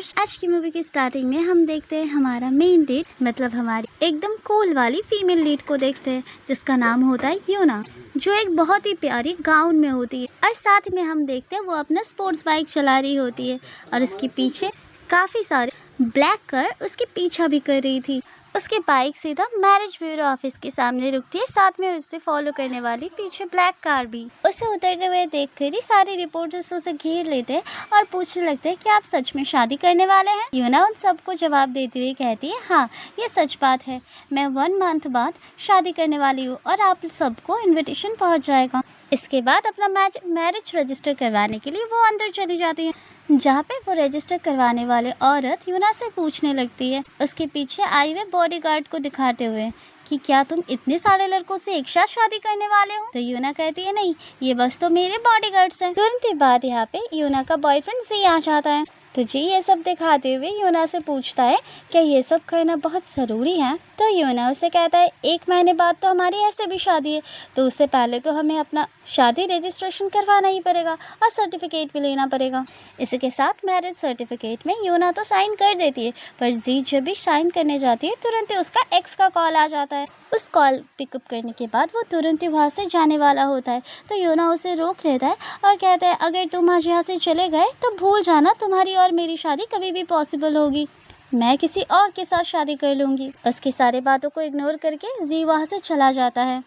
Viewers, आज की movie की स्टार्टिंग में हम देखते हैं हमारा मेन लीड, मतलब हमारी एकदम कूल वाली फीमेल लीड को देखते हैं, जिसका नाम होता है यूना, जो एक बहुत ही प्यारी गाउन में होती है। और साथ में हम देखते हैं वो अपना स्पोर्ट्स बाइक चला रही होती है और उसके पीछे काफ़ी सारे ब्लैक कार उसके पीछा भी कर रही थी। उसकी बाइक सीधा मैरिज ब्यूरो ऑफिस के सामने रुकती है, साथ में उससे फॉलो करने वाली पीछे ब्लैक कार भी। उसे उतरते हुए देखकर ही सारे रिपोर्टर्स उसे घेर लेते हैं और पूछने लगते हैं कि आप सच में शादी करने वाले हैं। यूना उन सबको जवाब देते हुए कहती है, हाँ ये सच बात है, मैं 1 मंथ बाद शादी करने वाली हूँ और आप सबको इन्विटेशन पहुँच जाएगा। इसके बाद अपना मैरिज रजिस्टर करवाने के लिए वो अंदर चली जाती है, जहाँ पे वो रजिस्टर करवाने वाले औरत यूना से पूछने लगती है, उसके पीछे आई हुए बॉडीगार्ड को दिखाते हुए, कि क्या तुम इतने सारे लड़कों से एक साथ शादी करने वाले हो? तो यूना कहती है, नहीं, ये बस तो मेरे बॉडीगार्ड्स हैं। तुरंत ही बाद यहाँ पे यूना का बॉयफ्रेंड जी आ जाता है। तो जी ये सब दिखाते हुए यूना से पूछता है, क्या ये सब करना बहुत ज़रूरी है? तो यूना उसे कहता है, 1 महीने बाद तो हमारी ऐसे भी शादी है, तो उससे पहले तो हमें अपना शादी रजिस्ट्रेशन करवाना ही पड़ेगा और सर्टिफिकेट भी लेना पड़ेगा। इसके साथ मैरिज सर्टिफिकेट में यूना तो साइन कर देती है, पर जी जब भी साइन करने जाती है तुरंत ही उसका एक्स का कॉल आ जाता है। उस कॉल पिकअप करने के बाद वो तुरंत ही वहाँ से जाने वाला होता है, तो यूना उसे रोक लेता है और कहता है, अगर तुम आज यहाँ से चले गए तो भूल जाना तुम्हारी और मेरी शादी कभी भी पॉसिबल होगी, मैं किसी और के साथ शादी कर लूँगी। उसकी सारी बातों को इग्नोर करके जी वहाँ से चला जाता है।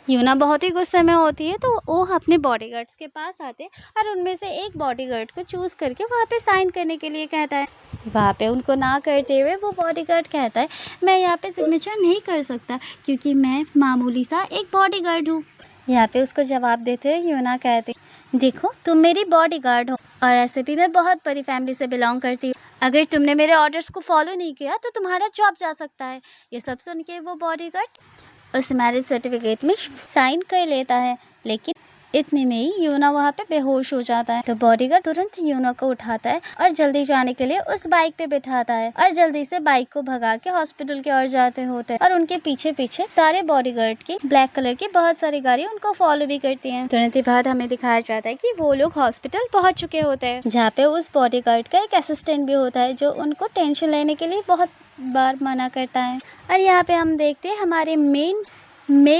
यूना बहुत ही गुस्से में होती है, तो वो अपने बॉडीगार्ड्स के पास आते और उनमें से एक बॉडीगार्ड को चूज़ करके वहाँ पे साइन करने के लिए कहता है। वहाँ पे उनको ना करते हुए वो बॉडीगार्ड कहता है, मैं यहाँ पे सिग्नेचर नहीं कर सकता क्योंकि मैं मामूली सा एक बॉडीगार्ड हूँ। यहाँ पे उसको जवाब देते हुए यूना कहती, देखो तुम मेरी बॉडीगार्ड हो और ऐसे भी मैं बहुत बड़ी फैमिली से बिलोंग करती हूँ, अगर तुमने मेरे ऑर्डर्स को फॉलो नहीं किया तो तुम्हारा जॉब जा सकता है। ये सब सुन के वो बॉडीगार्ड उस मैरिज सर्टिफिकेट में साइन कर लेता है, लेकिन इतने में ही यूना वहाँ पे बेहोश हो जाता है। तो बॉडीगार्ड तुरंत यूना को उठाता है और जल्दी जाने के लिए उस बाइक पे बिठाता है और जल्दी से बाइक को भगा के हॉस्पिटल की ओर जाते होते हैं और उनके पीछे पीछे सारे बॉडीगार्ड की ब्लैक कलर की बहुत सारी गाड़ी उनको फॉलो भी करती हैं। तुरंत ही बाद हमें दिखाया जाता है कि वो लोग हॉस्पिटल पहुँच चुके होते हैं, जहाँ पे उस बॉडीगार्ड का एक असिस्टेंट भी होता है जो उनको टेंशन लेने के लिए बहुत बार मना करता है। और यहाँ पे हम देखते हैं हमारे मेन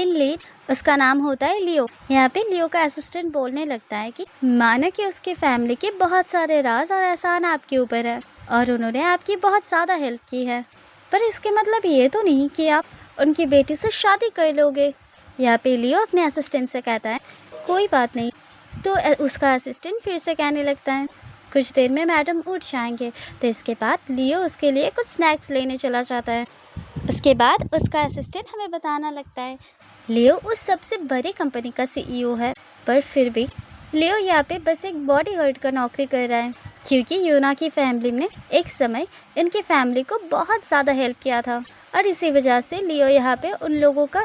लीड, उसका नाम होता है लियो। यहाँ पे लियो का असिस्टेंट बोलने लगता है कि माना कि उसकी फैमिली के बहुत सारे राज और एहसान आपके ऊपर है और उन्होंने आपकी बहुत ज़्यादा हेल्प की है, पर इसके मतलब ये तो नहीं कि आप उनकी बेटी से शादी कर लोगे। यहाँ पे लियो अपने असिस्टेंट से कहता है, कोई बात नहीं। तो उसका असिस्टेंट फिर से कहने लगता है, कुछ देर में मैडम उठ जाएंगे। तो इसके बाद लियो उसके लिए कुछ स्नैक्स लेने चला जाता है। उसके बाद उसका असिस्टेंट हमें बताना लगता है, लियो उस सबसे बड़ी कंपनी का सीईओ है, पर फिर भी लियो यहाँ पे बस एक बॉडीगार्ड का नौकरी कर रहा है, क्योंकि यूना की फैमिली ने एक समय इनकी फैमिली को बहुत ज़्यादा हेल्प किया था और इसी वजह से लियो यहाँ पे उन लोगों का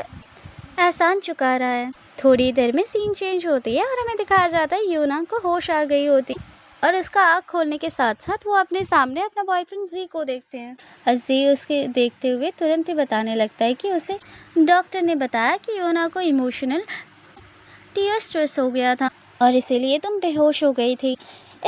एहसान चुका रहा है। थोड़ी देर में सीन चेंज होती है और हमें दिखाया जाता है यूना को होश आ गई होती और उसका आँख खोलने के साथ साथ वो अपने सामने अपना बॉयफ्रेंड जी को देखते हैं और जी उसके देखते हुए तुरंत ही बताने लगता है कि उसे डॉक्टर ने बताया कि यूना को इमोशनल स्ट्रेस हो गया था और इसीलिए तुम बेहोश हो गई थी।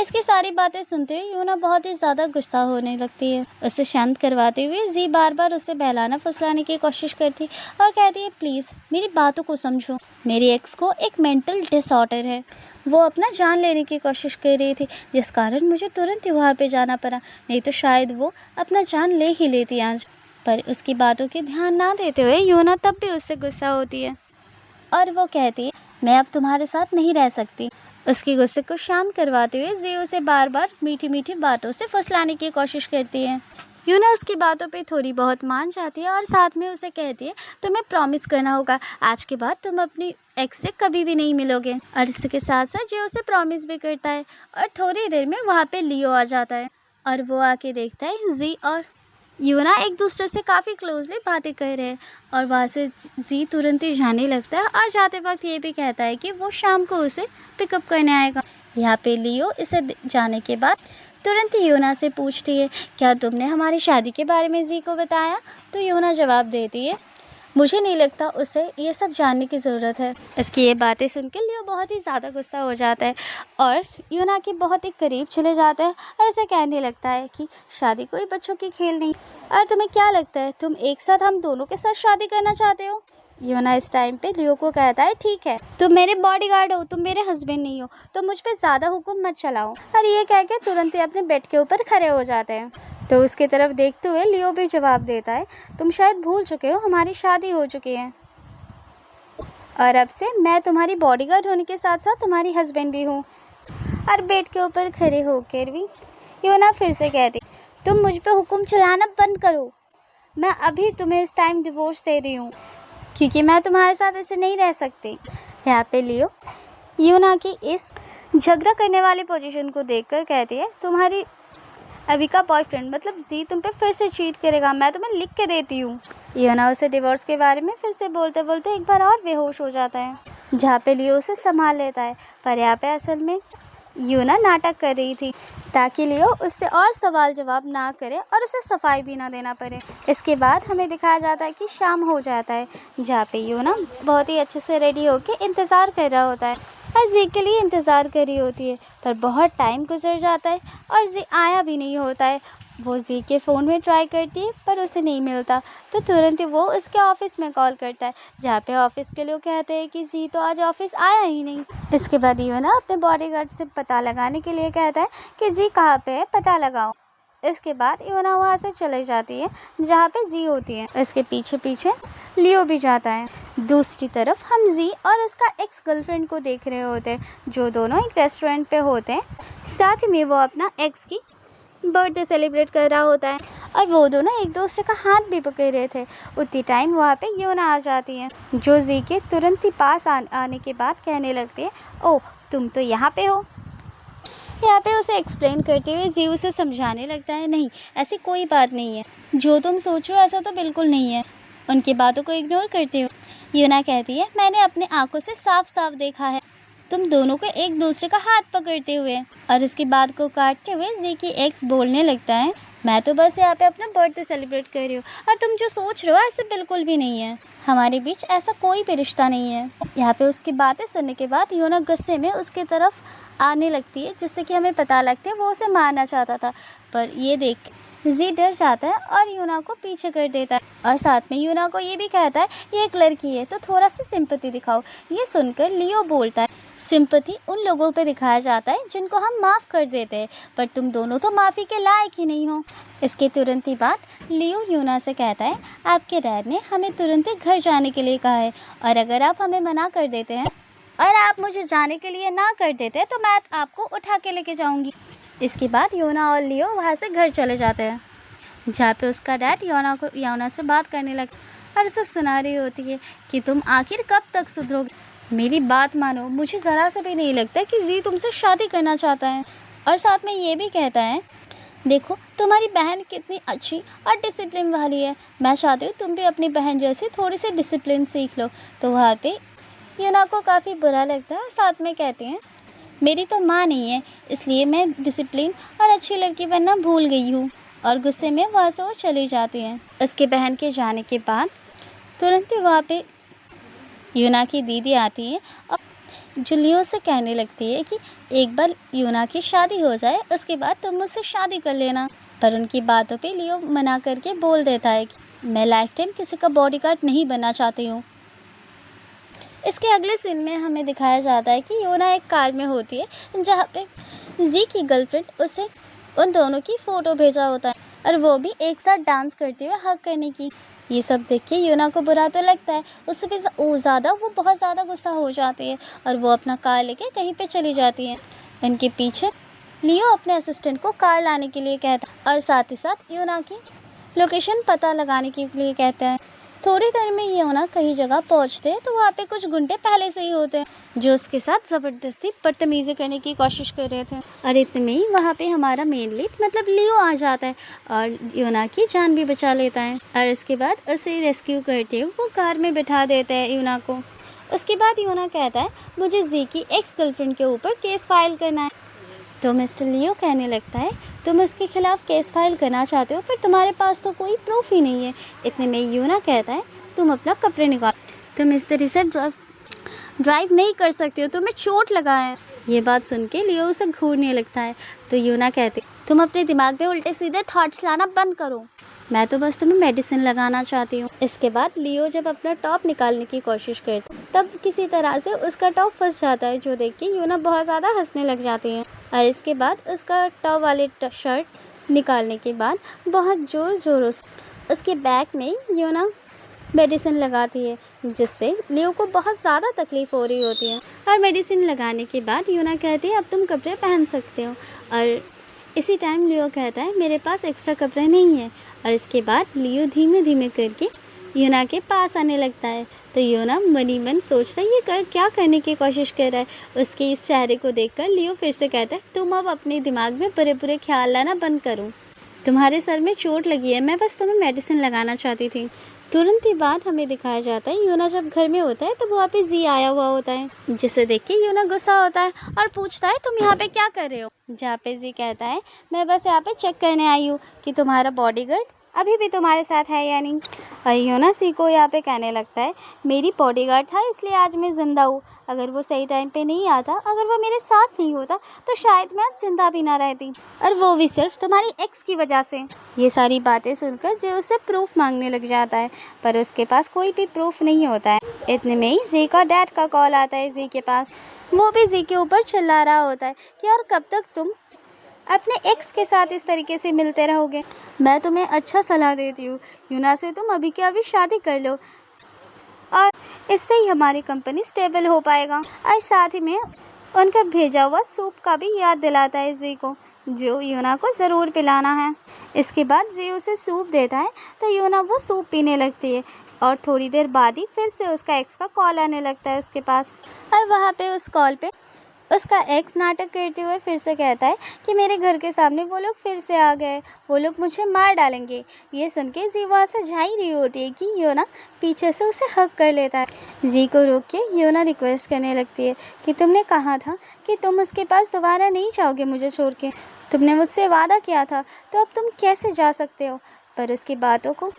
इसकी सारी बातें सुनते हुए यूना बहुत ही ज़्यादा गुस्सा होने लगती है। उसे शांत करवाते हुए जी बार बार उसे बहलाना फुसलाने की कोशिश करती और कहती है, प्लीज़ मेरी बातों को समझो, मेरी एक्स को एक मेंटल डिसऑर्डर है, वो अपना जान लेने की कोशिश कर रही थी, जिस कारण मुझे तुरंत ही वहाँ पे जाना पड़ा, नहीं तो शायद वो अपना जान ले ही लेती आज। पर उसकी बातों की ध्यान ना देते हुए यूना तब भी उससे गुस्सा होती है और वो कहती है, मैं अब तुम्हारे साथ नहीं रह सकती। उसकी गुस्से को शांत करवाते हुए जी उसे बार बार मीठी मीठी बातों से फुसलाने की कोशिश करती है। यूना उसकी बातों पे थोड़ी बहुत मान जाती है और साथ में उसे कहती है, तुम्हें प्रॉमिस करना होगा, आज के बाद तुम अपनी एक्स से कभी भी नहीं मिलोगे। और इसके साथ साथ जी उसे प्रॉमिस भी करता है और थोड़ी देर में वहाँ पे लियो आ जाता है और वो आके देखता है जी और यूना एक दूसरे से काफ़ी क्लोजली बातें कर रहे हैं और वहाँ से जी तुरंत ही जाने लगता है और जाते वक्त ये भी कहता है कि वो शाम को उसे पिकअप करने आएगा। यहाँ पे लियो इसे जाने के बाद तुरंत ही यूना से पूछती है, क्या तुमने हमारी शादी के बारे में जी को बताया? तो यूना जवाब देती है, मुझे नहीं लगता उसे ये सब जानने की ज़रूरत है। इसकी ये बातें सुन के लियो बहुत ही ज़्यादा गुस्सा हो जाता है और यूना के बहुत ही करीब चले जाता है और उसे कहने लगता है कि शादी कोई बच्चों की खेल नहीं। और तुम्हें क्या लगता है तुम एक साथ हम दोनों के साथ शादी करना चाहते हो? यूना इस टाइम पे लियो को कहता है ठीक है, तुम मेरे बॉडीगार्ड हो, तुम मेरे हस्बैंड नहीं हो, तो मुझ पे ज़्यादा हुक्म मत चलाओ। और ये कह के तुरंत ही अपने बेड के ऊपर खड़े हो जाते हैं। तो उसकी तरफ देखते हुए लियो भी जवाब देता है, तुम शायद भूल चुके हो हमारी शादी हो चुकी है और अब से मैं तुम्हारी बॉडीगार्ड होने के साथ साथ तुम्हारी हस्बैंड भी हूँ। और बेड के ऊपर खड़े होकर भी यूना फिर से कहती, तुम मुझ पे हुक्म चलाना बंद करो, मैं अभी तुम्हें इस टाइम डिवोर्स दे रही हूँ क्योंकि मैं तुम्हारे साथ ऐसे नहीं रह सकती। यहाँ पे लियो यूना की इस झगड़ा करने वाली पोजीशन को देखकर कहती है, तुम्हारी अभी का बॉयफ्रेंड मतलब जी तुम पे फिर से चीट करेगा, मैं तुम्हें लिख के देती हूँ। यूना उसे डिवोर्स के बारे में फिर से बोलते बोलते एक बार और बेहोश हो जाता है, जहाँ पे लियो उसे संभाल लेता है। पर यहाँ पे असल में यूना नाटक कर रही थी ताकि लियो उससे और सवाल जवाब ना करे और उसे सफाई भी ना देना पड़े। इसके बाद हमें दिखाया जाता है कि शाम हो जाता है, जहाँ पे यूना बहुत ही अच्छे से रेडी होकर इंतज़ार कर रहा होता है और जी के लिए इंतज़ार कर रही होती है। पर बहुत टाइम गुजर जाता है और जी आया भी नहीं होता है। वो जी के फ़ोन में ट्राई करती है पर उसे नहीं मिलता, तो तुरंत ही वो उसके ऑफ़िस में कॉल करता है, जहाँ पे ऑफ़िस के लोग कहते हैं कि जी तो आज ऑफ़िस आया ही नहीं। इसके बाद यूना अपने बॉडीगार्ड से पता लगाने के लिए कहता है कि जी कहाँ पे है, पता लगाओ। इसके बाद यूना वहाँ से चले जाती है जहाँ पे जी होती है। इसके पीछे पीछे लियो भी जाता है। दूसरी तरफ हम जी और उसका एक्स गर्लफ्रेंड को देख रहे होते हैं, जो दोनों एक रेस्टोरेंट पे होते हैं। साथ में वो अपना एक्स की बर्थडे सेलिब्रेट कर रहा होता है और वो दोनों एक दूसरे का हाथ भी पकड़ रहे थे। उतनी टाइम वहाँ पे यूना आ जाती है, जो जी के तुरंत ही पास आने के बाद कहने लगती है, ओह तुम तो यहाँ पे हो। यहाँ पे उसे एक्सप्लेन करते हुए जी उसे समझाने लगता है, नहीं ऐसी कोई बात नहीं है, जो तुम सोच रहे हो ऐसा तो बिल्कुल नहीं है। उनकी बातों को इग्नोर करते हुए यूना कहती है, मैंने अपने आंखों से साफ साफ देखा है तुम दोनों को एक दूसरे का हाथ पकड़ते हुए। और उसकी बात को काटते हुए जी की एक्स बोलने लगता है, मैं तो बस यहाँ पे अपना बर्थडे सेलिब्रेट कर रही हूँ और तुम जो सोच रहे हो ऐसे बिल्कुल भी नहीं है, हमारे बीच ऐसा कोई भी रिश्ता नहीं है। यहाँ पे उसकी बातें सुनने के बाद यूना गुस्से में उसकी तरफ आने लगती है, जिससे कि हमें पता लगता है वो उसे मारना चाहता था। पर ये देख जी डर जाता है और यूना को पीछे कर देता है और साथ में यूना को ये भी कहता है, ये एक लड़की है तो थोड़ा सा सिंपैथी दिखाओ। ये सुनकर लियो बोलता है, सिंपैथी उन लोगों पे दिखाया जाता है जिनको हम माफ़ कर देते हैं, पर तुम दोनों तो माफ़ी के लायक ही नहीं हो। इसके तुरंत ही बाद लियो यूना से कहता है, आपके डैड ने हमें तुरंत ही घर जाने के लिए कहा है और अगर आप हमें मना कर देते हैं और आप मुझे जाने के लिए ना कर देते तो मैं आपको उठा के लेके जाऊंगी। इसके बाद यूना और लियो वहाँ से घर चले जाते हैं, जहाँ पे उसका डैड यूना से बात करने लगता और उसे सुना रही होती है कि तुम आखिर कब तक सुधरोगे, मेरी बात मानो, मुझे ज़रा सा भी नहीं लगता कि जी तुमसे शादी करना चाहता है। और साथ में ये भी कहता है, देखो तुम्हारी बहन कितनी अच्छी और डिसिप्लिन वाली है, मैं चाहती हूँ तुम भी अपनी बहन जैसी थोड़ी सी डिसिप्लिन सीख लो। तो वहाँ पे यूना को काफ़ी बुरा लगता है और साथ में कहते हैं, मेरी तो माँ नहीं है इसलिए मैं डिसिप्लिन और अच्छी लड़की बनना भूल गई हूँ। और गुस्से में वहाँ से वो चली जाती हैं। उसके बहन के जाने के बाद तुरंत ही वहाँ पे यूना की दीदी आती है और जो लियो से कहने लगती है कि एक बार यूना की शादी हो जाए उसके बाद तुम मुझसे शादी कर लेना। पर उनकी बातों पे लियो मना करके बोल देता है कि मैं लाइफ टाइम किसी का बॉडीगार्ड नहीं बनना चाहती हूँ। इसके अगले सीन में हमें दिखाया जाता है कि यूना एक कार में होती है, जहाँ पे जी की गर्लफ्रेंड उसे उन दोनों की फ़ोटो भेजा होता है और वो भी एक साथ डांस करते हुए हक करने की। ये सब देख के यूना को बुरा तो लगता है, उससे भी ज़्यादा वो बहुत ज़्यादा गुस्सा हो जाती है और वो अपना कार लेके कहीं पे चली जाती है। इनके पीछे लियो अपने असिस्टेंट को कार लाने के लिए कहता है और साथ ही साथ यूना की लोकेशन पता लगाने के लिए कहता है। थोड़ी देर में यूना कहीं जगह पहुंचते हैं तो वहाँ पे कुछ गुंडे पहले से ही होते हैं, जो उसके साथ ज़बरदस्ती बदतमीज़ी करने की कोशिश कर रहे थे। और इतने में ही वहाँ पे हमारा मेन लीड मतलब लियो आ जाता है और यूना की जान भी बचा लेता है और इसके बाद उसे रेस्क्यू करते हुए वो कार में बिठा देता है यूना को। उसके बाद यूना कहता है, मुझे जी की एक्स गर्लफ्रेंड के ऊपर केस फाइल करना है। तो मिस्टर लियो कहने लगता है, तुम उसके खिलाफ केस फाइल करना चाहते हो पर तुम्हारे पास तो कोई प्रूफ ही नहीं है। इतने में यूना कहता है, तुम अपना कपड़े निकाल, तुम इस तरह से ड्राइव नहीं कर सकते हो, तुम्हें चोट लगा है। ये बात सुन के लियो उसे घूरने लगता है। तो यूना कहती, तुम अपने दिमाग में उल्टे सीधे थॉट्स लाना बंद करो, मैं तो बस तुम्हें मेडिसिन लगाना चाहती हूँ। इसके बाद लियो जब अपना टॉप निकालने की कोशिश करता है तब किसी तरह से उसका टॉप फंस जाता है, जो देख के यूना बहुत ज़्यादा हंसने लग जाती है। और इसके बाद उसका टॉप वाले शर्ट निकालने के बाद बहुत ज़ोर ज़ोरों से उसके बैक में यूना मेडिसिन लगाती है, जिससे लियो को बहुत ज़्यादा तकलीफ़ हो रही होती है। और मेडिसिन लगाने के बाद यूना कहती है अब तुम कपड़े पहन सकते हो। और इसी टाइम लियो कहता है मेरे पास एक्स्ट्रा कपड़े नहीं है। और इसके बाद लियो धीमे धीमे करके यूना के पास आने लगता है। तो यूना मनी मन सोचता है ये क्या करने की कोशिश कर रहा है। उसके इस चेहरे को देखकर लियो फिर से कहता है तुम अब अपने दिमाग में बुरे बुरे ख्याल लाना बंद करो, तुम्हारे सर में चोट लगी है, मैं बस तुम्हें मेडिसिन लगाना चाहती थी। तुरंत ही बाद हमें दिखाया जाता है यूना जब घर में होता है तब वहाँ पे जी आया हुआ होता है, जिसे देख के यूना गुस्सा होता है और पूछता है तुम यहाँ पे क्या कर रहे हो। जहाँ पे जी कहता है मैं बस यहाँ पे चेक करने आई हूँ कि तुम्हारा बॉडीगार्ड अभी भी तुम्हारे साथ है या नहीं। और यूना सी को यहाँ पे कहने लगता है मेरी बॉडीगार्ड था इसलिए आज मैं ज़िंदा हूँ, अगर वो सही टाइम पे नहीं आता, अगर वो मेरे साथ नहीं होता तो शायद मैं आज जिंदा भी ना रहती, और वो भी सिर्फ तुम्हारी एक्स की वजह से। ये सारी बातें सुनकर जो उससे प्रूफ मांगने लग जाता है, पर उसके पास कोई भी प्रूफ नहीं होता है। इतने में ही जी का डैड का कॉल आता है जी के पास। वो भी जी के ऊपर चिल्ला रहा होता है कि और कब तक तुम अपने एक्स के साथ इस तरीके से मिलते रहोगे। मैं तुम्हें अच्छा सलाह देती हूँ, यूना से तुम अभी के अभी शादी कर लो और इससे ही हमारी कंपनी स्टेबल हो पाएगा। और साथ ही में उनका भेजा हुआ सूप का भी याद दिलाता है जी को, जो यूना को ज़रूर पिलाना है। इसके बाद जी उसे सूप देता है तो यूना वो सूप पीने लगती है। और थोड़ी देर बाद ही फिर से उसका एक्स का कॉल आने लगता है उसके पास। और वहाँ पे उस कॉल पे उसका एक्स नाटक करते हुए फिर से कहता है कि मेरे घर के सामने वो लोग फिर से आ गए, वो लोग मुझे मार डालेंगे। ये सुन के जी वहाँ से जा ही रही होती है कि यूना पीछे से उसे हक कर लेता है। जी को रोक के यूना रिक्वेस्ट करने लगती है कि तुमने कहा था कि तुम उसके पास दोबारा नहीं जाओगे मुझे छोड़ के, तुमने मुझसे वादा किया था, तो अब तुम कैसे जा सकते हो। पर उसकी बातों को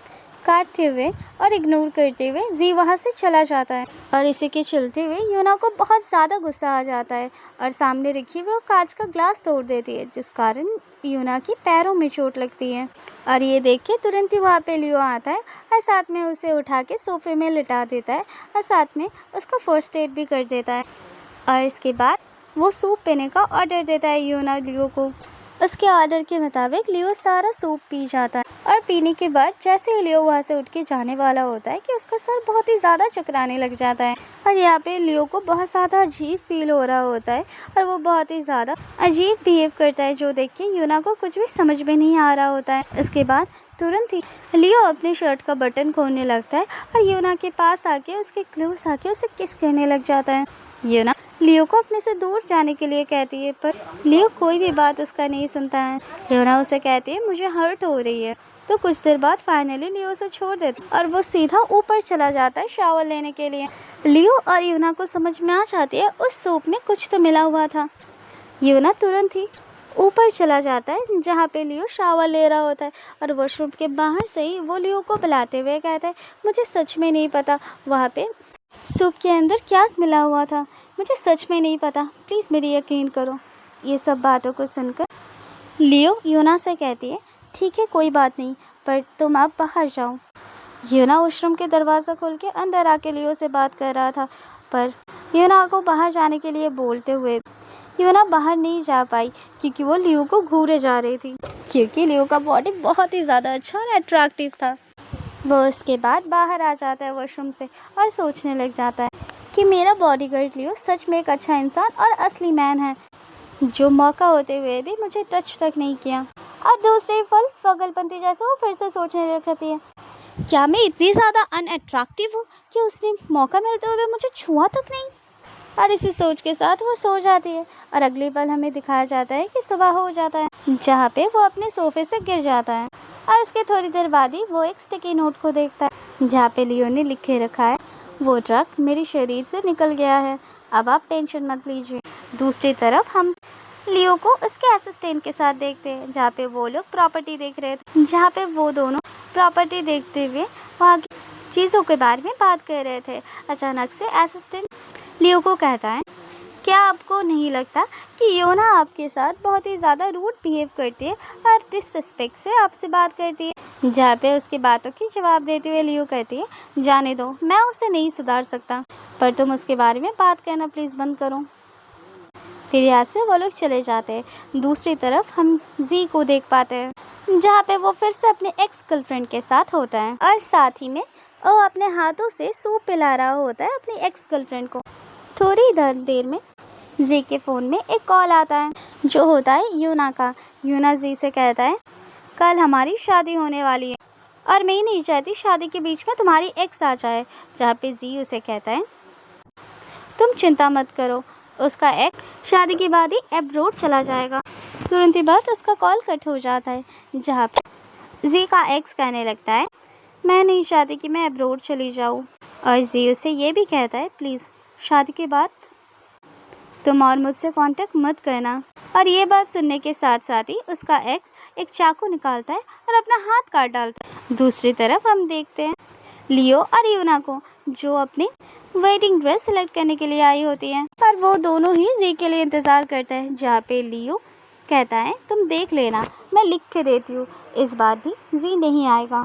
काटते हुए और इग्नोर करते हुए जी वहाँ से चला जाता है। और इसी के चलते हुए यूना को बहुत ज़्यादा गुस्सा आ जाता है और सामने रखी हुई वो कांच का ग्लास तोड़ देती है, जिस कारण यूना की पैरों में चोट लगती है। और ये देख के तुरंत ही वहाँ पे लियो आता है और साथ में उसे उठा के सोफे में लिटा देता है और साथ में उसको फर्स्ट एड भी कर देता है। और इसके बाद वो सूप पीने का ऑर्डर देता है यूना लियो को। उसके ऑर्डर के मुताबिक लियो सारा सूप पी जाता है। और पीने के बाद जैसे ही लियो वहाँ से उठ के जाने वाला होता है कि उसका सर बहुत ही ज़्यादा चकराने लग जाता है। और यहाँ पे लियो को बहुत ज़्यादा अजीब फील हो रहा होता है और वो बहुत ही ज़्यादा अजीब बिहेव करता है, जो देख के यूना को कुछ भी समझ में नहीं आ रहा होता है। इसके बाद तुरंत ही लियो अपने शर्ट का बटन खोलने लगता है और यूना के पास आके उसके क्लोज आके उसे किस करने लग जाता है। यूना लियो को अपने से दूर जाने के लिए कहती है, पर लियो कोई भी बात उसका नहीं सुनता है। यूना उसे कहती है मुझे हर्ट हो रही है। तो कुछ देर बाद फाइनली लियो उसे छोड़ देता और वो सीधा ऊपर चला जाता है शावर लेने के लिए। लियो और यूना को समझ में आ जाती है उस सूप में कुछ तो मिला हुआ था। यूना तुरंत ही ऊपर चला जाता है जहाँ पे लियो शावर ले रहा होता है और वॉशरूम के बाहर से ही वो लियो को बुलाते हुए कहता है मुझे सच में नहीं पता वहाँ पे सूप के अंदर क्या मिला हुआ था, मुझे सच में नहीं पता, प्लीज़ मेरी यकीन करो। ये सब बातों को सुनकर लियो यूना से कहती है ठीक है कोई बात नहीं, पर तुम अब बाहर जाओ। यूना वॉशरूम के दरवाज़ा खोल के अंदर आके लियो से बात कर रहा था, पर यूना को बाहर जाने के लिए बोलते हुए यूना बाहर नहीं जा पाई क्योंकि वो लियो को घूरे जा रही थी, क्योंकि लियो का बॉडी बहुत ही ज़्यादा अच्छा और अट्रैक्टिव था। वो उसके बाद बाहर आ जाता है वॉशरूम से और सोचने लग जाता है कि मेरा बॉडीगार्ड लियो सच में एक अच्छा इंसान और असली मैन है, जो मौका होते हुए भी मुझे टच तक नहीं किया। और दूसरे फल पागलपंती जैसे वो फिर से सोचने लग जाती है क्या मैं इतनी ज़्यादा अनअट्रैक्टिव हूँ कि उसने मौका मिलते हुए मुझे छुआ तक नहीं। और इसी सोच के साथ वो सो जाती है और अगले पल हमें दिखाया जाता है कि सुबह हो जाता है, जहाँ पे वो अपने सोफे से गिर जाता है। और उसके थोड़ी देर बाद ही वो एक स्टिकी नोट को देखता है जहाँ पे लियो ने लिखे रखा है वो ट्रक मेरे शरीर से निकल गया है, अब आप टेंशन मत लीजिए। दूसरी तरफ हम लियो को उसके असिस्टेंट के साथ देखते हैं जहाँ पे वो लोग प्रॉपर्टी देख रहे थे, जहाँ पे वो दोनों प्रॉपर्टी देखते हुए वहाँ चीज़ों के बारे में बात कर रहे थे। अचानक से असिस्टेंट लियो को कहता है, क्या आपको नहीं लगता कि योना आपके साथ बहुत ही ज़्यादा रूड बिहेव करती है और डिसरिस्पेक्ट से आपसे बात करती है? जहाँ पे उसकी बातों की जवाब देते हुए लियो कहती है, जाने दो, मैं उसे नहीं सुधार सकता, पर तुम उसके बारे में बात करना प्लीज़ बंद करो। फिर यहाँ से वो लोग चले जाते हैं। दूसरी तरफ हम जी को देख पाते हैं, जहाँ पे वो फिर से अपने एक्स गर्लफ्रेंड के साथ होता है और साथ ही में वो अपने हाथों से सूप पिला रहा होता है अपनी एक्स गर्लफ्रेंड को। थोड़ी देर में जी के फ़ोन में एक कॉल आता है जो होता है यूना का। यूना जी से कहता है, कल हमारी शादी होने वाली है और मैं नहीं चाहती शादी के बीच में तुम्हारी एक्स आ जाए। जहाँ पे जी उसे कहता है, तुम चिंता मत करो, उसका एक्स शादी के बाद ही अब्रोड चला जाएगा। तुरंत ही बाद उसका कॉल कट हो जाता है, जहाँ पे जी का एक्स कहने लगता है, मैं नहीं चाहती कि मैं अब्रोड चली जाऊँ। और जी उसे ये भी कहता है, प्लीज़ शादी के बाद तुम और मुझसे कांटेक्ट मत करना। और ये बात सुनने के साथ साथ ही उसका एक्स एक चाकू निकालता है और अपना हाथ काट डालता है। दूसरी तरफ हम देखते हैं लियो और यूना को, जो अपनी वेडिंग ड्रेस सेलेक्ट करने के लिए आई होती हैं और वो दोनों ही जी के लिए इंतज़ार करते हैं। जहाँ पे लियो कहता है, तुम देख लेना, मैं लिख के देती हूँ, इस बार भी जी नहीं आएगा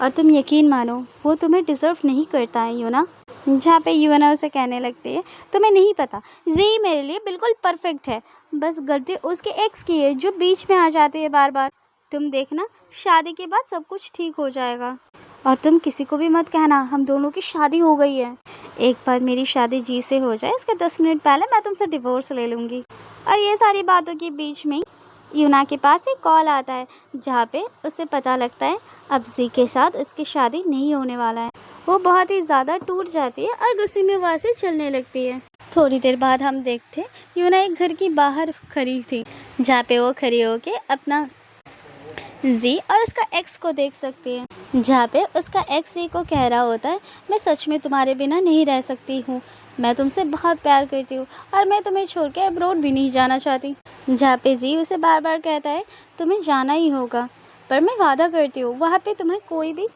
और तुम यकीन मानो वो तुम्हें डिज़र्व नहीं करता है यूना। जहाँ पे यूना उसे कहने लगती है, तुम्हें नहीं पता, जी मेरे लिए बिल्कुल परफेक्ट है, बस गलती उसके एक्स की है जो बीच में आ जाती है बार बार। तुम देखना, शादी के बाद सब कुछ ठीक हो जाएगा और तुम किसी को भी मत कहना हम दोनों की शादी हो गई है। एक बार मेरी शादी जी से हो जाए, इसके 10 मिनट पहले मैं तुमसे डिवोर्स ले लूँगी। और ये सारी बातों के बीच में यूना के पास एक कॉल आता है, जहाँ पे उसे पता लगता है अब जी के साथ इसकी शादी नहीं होने वाला है। वो बहुत ही ज़्यादा टूट जाती है और गुस्से में वहाँ से चलने लगती है। थोड़ी देर बाद हम देखते यूना एक घर की बाहर खड़ी थी, जहाँ पे वो खड़ी होके अपना जी और उसका एक्स को देख सकती है। जहाँ पे उसका एक्स जी को कह रहा होता है, मैं सच में तुम्हारे बिना नहीं रह सकती हूँ, मैं तुमसे बहुत प्यार करती हूँ और मैं तुम्हें छोड़ के अब्रोड भी नहीं जाना चाहती। जहाँ पे जी उसे बार बार कहता है, तुम्हें जाना ही होगा, पर मैं वादा करती हूँ वहाँ पे तुम्हें कोई भी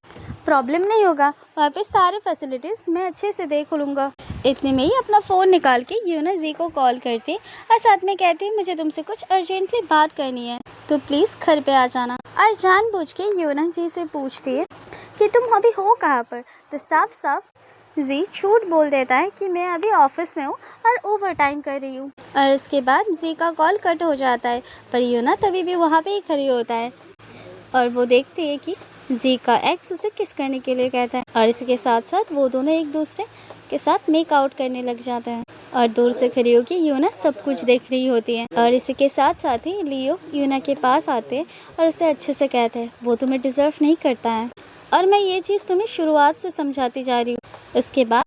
प्रॉब्लम नहीं होगा, वहाँ पे सारे फैसिलिटीज़ मैं अच्छे से देख लूँगा। इतने में ही अपना फ़ोन निकाल के यूना जी को कॉल करती और साथ में कहती है, मुझे तुमसे कुछ अर्जेंटली बात करनी है, तो प्लीज़ घर पे आ जाना। और जानबूझ के यूना जी से पूछती है कि तुम अभी हो कहाँ पर, तो साफ साफ जी झूठ बोल देता है कि मैं अभी ऑफिस में हूँ और ओवर टाइम कर रही हूँ। और इसके बाद जी का कॉल कट हो जाता है, पर यूना तभी भी वहाँ पे ही खड़ी होता है और वो देखती है कि जी का एक्स उसे किस करने के लिए कहता है। और इसके साथ साथ वो दोनों एक दूसरे के साथ मेक आउट करने लग जाते हैं और दूर से खड़ी होकर यूना सब कुछ देख रही होती है। और इसके साथ साथ ही लियो यूना के पास आते हैं और उसे अच्छे से कहते हैं, वो तुम्हें डिज़र्व नहीं करता है और मैं ये चीज़ तुम्हें शुरुआत से समझाती जा रही हूँ। इसके बाद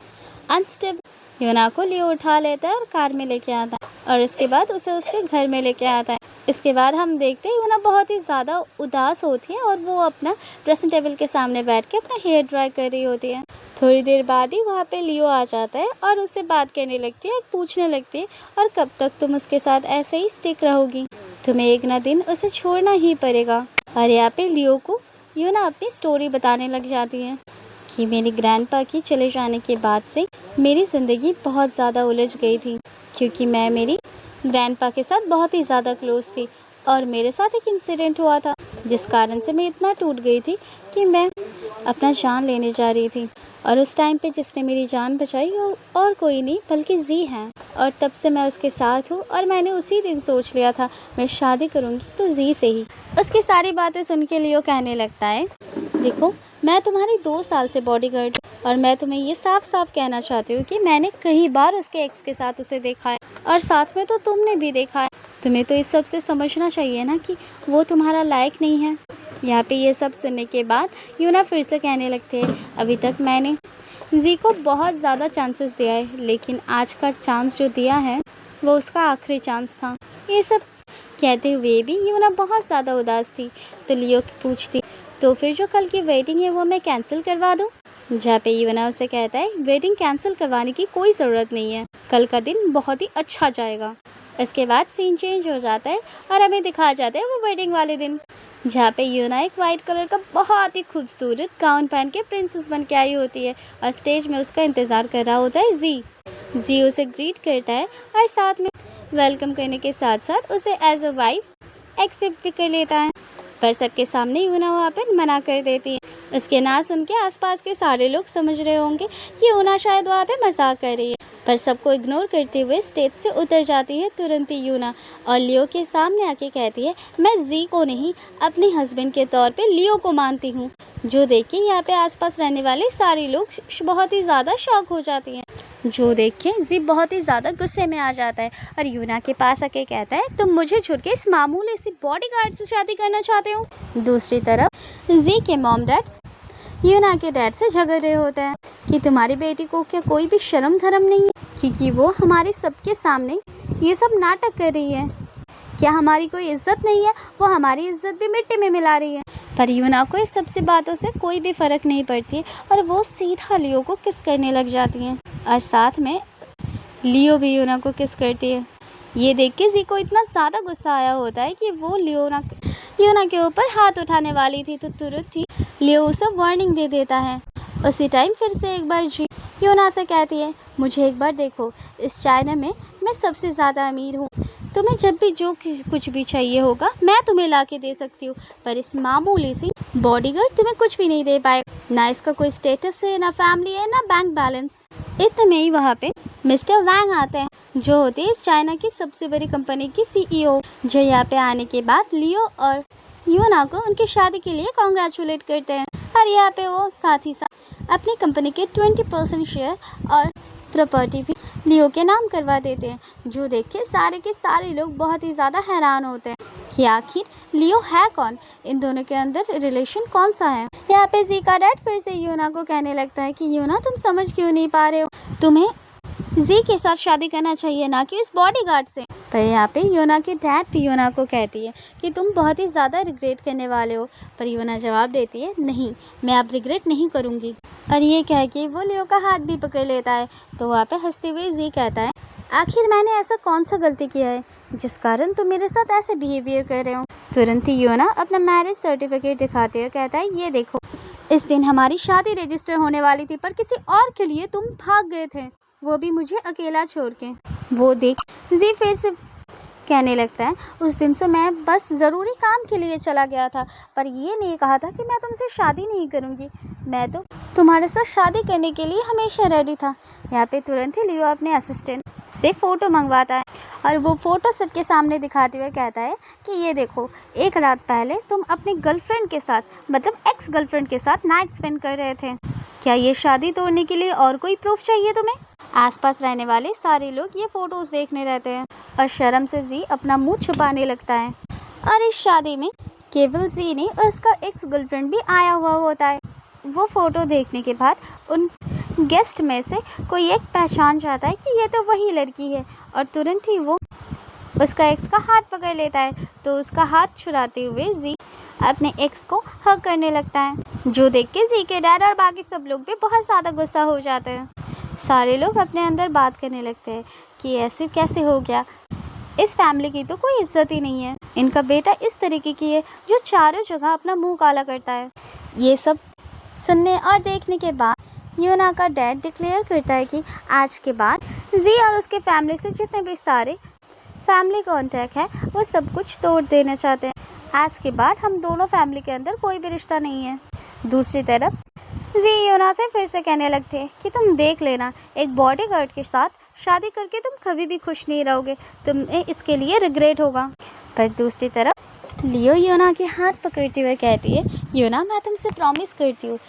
अनस्टेबल यूना को लियो उठा लेता है और कार में लेके आता है और इसके बाद उसे उसके घर में लेके आता है। इसके बाद हम देखते हैं यूना बहुत ही ज़्यादा उदास होती है और वो अपना ड्रेसिंग टेबल के सामने बैठ के अपना हेयर ड्राई कर रही होती है। थोड़ी देर बाद ही वहाँ पे लियो आ जाता है और उससे बात करने लगती है और पूछने लगती है, और कब तक तुम उसके साथ ऐसे ही स्टिक रहोगी, तुम्हें एक ना दिन उसे छोड़ना ही पड़ेगा। और यहाँ पे लियो को यूना अपनी स्टोरी बताने लग जाती है कि मेरी ग्रैंडपा की चले जाने के बाद से मेरी ज़िंदगी बहुत ज़्यादा उलझ गई थी, क्योंकि मैं मेरी ग्रैंडपा के साथ बहुत ही ज़्यादा क्लोज थी और मेरे साथ एक इंसिडेंट हुआ था जिस कारण से मैं इतना टूट गई थी कि मैं अपना जान लेने जा रही थी। और उस टाइम पे जिसने मेरी जान बचाई और कोई नहीं बल्कि जी हैं, और तब से मैं उसके साथ हूँ और मैंने उसी दिन सोच लिया था मैं शादी करूँगी तो जी से ही। उसकी सारी बातें सुन के लियो कहने लगता है, देखो मैं तुम्हारी 2 साल से बॉडीगार्ड और मैं तुम्हें ये साफ साफ कहना चाहती हूँ कि मैंने कई बार उसके एक्स के साथ उसे देखा है और साथ में तो तुमने भी देखा है। तुम्हें तो इस सब से समझना चाहिए ना कि वो तुम्हारा लायक नहीं है। यहाँ पे ये सब सुनने के बाद यूना फिर से कहने लगते हैं, अभी तक मैंने जी को बहुत ज़्यादा चांसेस दिया है, लेकिन आज का चांस जो दिया है वो उसका आखिरी चांस था। ये सब कहते हुए भी यूना बहुत ज़्यादा उदास थी। तो लियो पूछती, तो फिर जो कल की वेडिंग है वो मैं कैंसिल करवा दूँ? जहाँ पे यूना उसे कहता है, वेडिंग कैंसिल करवाने की कोई ज़रूरत नहीं है, कल का दिन बहुत ही अच्छा जाएगा। इसके बाद सीन चेंज हो जाता है और हमें दिखाया जाता है वो वेडिंग वाले दिन, जहाँ पे यूना एक वाइट कलर का बहुत ही खूबसूरत गाउन पहन के प्रिंसेस बन के आई होती है और स्टेज में उसका इंतज़ार कर रहा होता है जी उसे ग्रीट करता है और साथ में वेलकम करने के साथ साथ उसे एज अ वाइफ एक्सेप्ट भी कर लेता है। पर सबके सामने यूना वहाँ पर मना कर देती है। उसके ना सुन के आसपास के सारे लोग समझ रहे होंगे कि यूना शायद वहाँ पे मजाक कर रही है, पर सबको इग्नोर करते हुए स्टेज से उतर जाती है तुरंत ही यूना और लियो के सामने आके कहती है, मैं जी को नहीं अपने हस्बैंड के तौर पे लियो को मानती हूँ। जो देख के यहाँ पे आसपास रहने वाले सारे लोग बहुत ही ज़्यादा शॉक हो जाती हैं। जो देख के जी बहुत ही ज़्यादा गुस्से में आ जाता है और यूना के पास आके कहता है, तुम मुझे छोड़ के इस मामूली सी बॉडीगार्ड से शादी करना चाहते हो। दूसरी तरफ जी के मॉम डैड यूना के डैड से झगड़ रहे होते हैं कि तुम्हारी बेटी को क्या कोई भी शर्म धर्म नहीं है, क्योंकि वो हमारे सबके सामने ये सब नाटक कर रही है। क्या हमारी कोई इज्जत नहीं है? वो हमारी इज्जत भी मिट्टी में मिला रही है। पर यूना को इस सबसे बातों से कोई भी फ़र्क नहीं पड़ती और वो सीधा लियो को किस करने लग जाती हैं और साथ में लियो भी यूना को किस करती है। ये देख के जी को इतना ज़्यादा गुस्सा आया होता है कि वो यूना के ऊपर हाथ उठाने वाली थी तो तुरंत ही लियो उसे वार्निंग दे देता है। उसी टाइम फिर से एक बार जी यूना से कहती है, मुझे एक बार देखो, इस चाइना में मैं सबसे ज़्यादा अमीर हूँ। तुम्हें जब भी जो कुछ भी चाहिए होगा मैं तुम्हें ला के दे सकती हूँ, पर इस मामूली सी बॉडीगार्ड तुम्हें कुछ भी नहीं दे पाएगा। ना इसका कोई स्टेटस है, ना फैमिली है, ना बैंक बैलेंस। इतने में ही वहाँ पे मिस्टर वैंग आते हैं, जो होते हैं इस चाइना की सबसे बड़ी कंपनी की CEO, जो यहाँ पे आने के बाद लियो और यूना को उनकी शादी के लिए कॉन्ग्रेचुलेट करते हैं और यहाँ पे वो साथ ही साथ अपनी कंपनी के 20% शेयर और प्रॉपर्टी भी लियो के नाम करवा देते हैं। जो देख के सारे लोग बहुत ही ज़्यादा हैरान होते हैं कि आखिर लियो है कौन, इन दोनों के अंदर रिलेशन कौन सा है। यहाँ पे जी का डैड फिर से यूना को कहने लगता है कि यूना, तुम समझ क्यों नहीं पा रहे हो, तुम्हें जी के साथ शादी करना चाहिए, ना कि इस बॉडीगार्ड से। पर यहाँ पे यूना के डैड भी यूना को कहती है कि तुम बहुत ही ज़्यादा रिग्रेट करने वाले हो। पर यूना जवाब देती है, नहीं, मैं अब रिग्रेट नहीं करूँगी। और ये कह के वो लियो का हाथ भी पकड़ लेता है। तो वहाँ पे हंसते हुए जी कहता है, आखिर मैंने ऐसा कौन सा गलती किया है जिस कारण तुम मेरे साथ ऐसे बिहेवियर कर रहे हो। तुरंत ही यूना अपना मैरिज सर्टिफिकेट दिखाते हुए कहता है, ये देखो, इस दिन हमारी शादी रजिस्टर होने वाली थी, पर किसी और के लिए तुम भाग गए थे, वो भी मुझे अकेला छोड़ के। वो देख जी फिर से कहने लगता है, उस दिन से मैं बस ज़रूरी काम के लिए चला गया था, पर ये नहीं कहा था कि मैं तुमसे शादी नहीं करूँगी। मैं तो तुम्हारे साथ शादी करने के लिए हमेशा रेडी था। यहाँ पे तुरंत ही लियो अपने असिस्टेंट से फ़ोटो मंगवाता है और वो फ़ोटो सबके सामने दिखाते हुए कहता है कि ये देखो, एक रात पहले तुम अपनी गर्लफ्रेंड के साथ, मतलब एक्स गर्लफ्रेंड के साथ नाइट स्पेंड कर रहे थे। क्या ये शादी तोड़ने के लिए और कोई प्रूफ चाहिए तुम्हें? आसपास रहने वाले सारे लोग ये फ़ोटोज़ देखने रहते हैं और शर्म से जी अपना मुंह छुपाने लगता है। और इस शादी में केवल जी नहीं, उसका एक्स गर्लफ्रेंड भी आया हुआ होता है। वो फ़ोटो देखने के बाद उन गेस्ट में से कोई एक पहचान जाता है कि ये तो वही लड़की है और तुरंत ही वो उसका एक्स का हाथ पकड़ लेता है। तो उसका हाथ छुड़ाते हुए जी अपने एक्स को हग करने लगता है। जो देख के जी के डैड और बाकी सब लोग भी बहुत ज़्यादा गुस्सा हो जाते हैं। सारे लोग अपने अंदर बात करने लगते हैं कि ऐसे कैसे हो गया, इस फैमिली की तो कोई इज्जत ही नहीं है, इनका बेटा इस तरीके की है जो चारों जगह अपना मुंह काला करता है। ये सब सुनने और देखने के बाद यूना का डैड डिक्लेयर करता है कि आज के बाद जी और उसके फैमिली से जितने भी सारे फैमिली कॉन्टैक्ट है वो सब कुछ तोड़ देना चाहते हैं। आज के बाद हम दोनों फैमिली के अंदर कोई भी रिश्ता नहीं है। दूसरी तरफ जी यूना से फिर से कहने लगते हैं कि तुम देख लेना, एक बॉडीगार्ड के साथ शादी करके तुम कभी भी खुश नहीं रहोगे, तुम्हें इसके लिए रिग्रेट होगा। पर दूसरी तरफ लियो यूना के हाथ पकड़ते हुए कहती है, यूना, मैं तुमसे प्रॉमिस करती हूँ,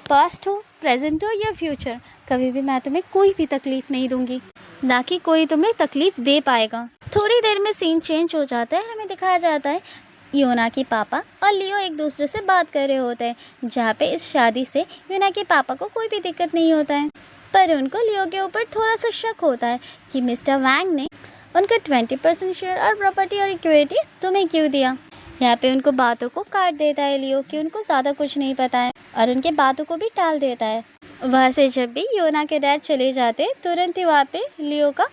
पास्ट हो, प्रेजेंट हो या फ्यूचर, कभी भी मैं तुम्हें कोई भी तकलीफ़ नहीं दूंगी, ना कि कोई तुम्हें तकलीफ़ दे पाएगा। थोड़ी देर में सीन चेंज हो जाता है। हमें दिखाया जाता है यूना के पापा और लियो एक दूसरे से बात कर रहे होते हैं, जहाँ पे इस शादी से यूना के पापा को कोई भी दिक्कत नहीं होता है, पर उनको लियो के ऊपर थोड़ा सा शक होता है कि मिस्टर वैंग ने उनका 20% शेयर और प्रॉपर्टी और इक्विटी तुम्हें क्यों दिया। यहाँ पे उनको बातों को काट देता है लियो कि उनको ज़्यादा कुछ नहीं पता है और उनके बातों को भी टाल देता है। वहाँ से जब भी यूना के डैड चले जाते तुरंत ही वहाँ पे लियो का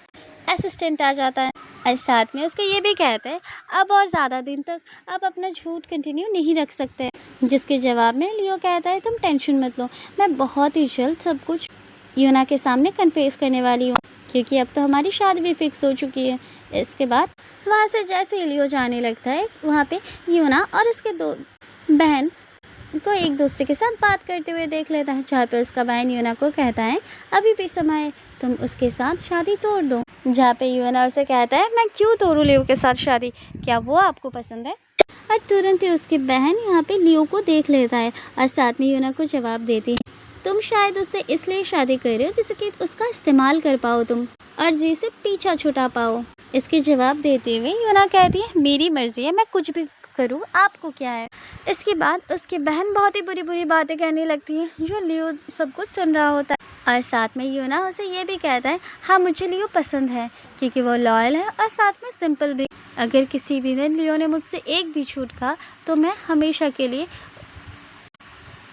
असिस्टेंट आ जाता है और साथ में उसको ये भी कहता है अब और ज़्यादा दिन तक आप अपना झूठ कंटिन्यू नहीं रख सकते। जिसके जवाब में लियो कहता है तुम टेंशन मत लो, मैं बहुत ही जल्द सब कुछ यूना के सामने कन्फेस करने वाली हूँ, क्योंकि अब तो हमारी शादी भी फिक्स हो चुकी है। इसके बाद वहाँ से जैसे ही लियो जाने लगता है, वहाँ पे यूना और उसके दो बहन को एक दूसरे के साथ बात करते हुए देख लेता है, जहाँ पे उसका बहन यूना को कहता है अभी भी समय है, तुम उसके साथ शादी तोड़ दो। जहाँ पे यूना उसे कहता है मैं क्यों तोड़ूं लियो के साथ शादी, क्या वो आपको पसंद है? और तुरंत ही उसकी बहन यहाँ पे लियो को देख लेता है और साथ में यूना को जवाब देती है तुम शायद उससे इसलिए शादी कर रहे हो जिससे कि उसका इस्तेमाल कर पाओ तुम और जी से पीछा छुटा पाओ। इसके जवाब देते हुए यूना कहती है मेरी मर्जी है, मैं कुछ भी करूँ, आपको क्या है। इसके बाद उसकी बहन बहुत ही बुरी बुरी बातें कहने लगती है, जो लियो सब कुछ सुन रहा होता है। और साथ में यूना उसे ये भी कहता है हाँ मुझे लियो पसंद है, क्योंकि वो लॉयल है और साथ में सिंपल भी। अगर किसी भी दिन लियो ने मुझसे एक भी झूठ कहा तो मैं हमेशा के लिए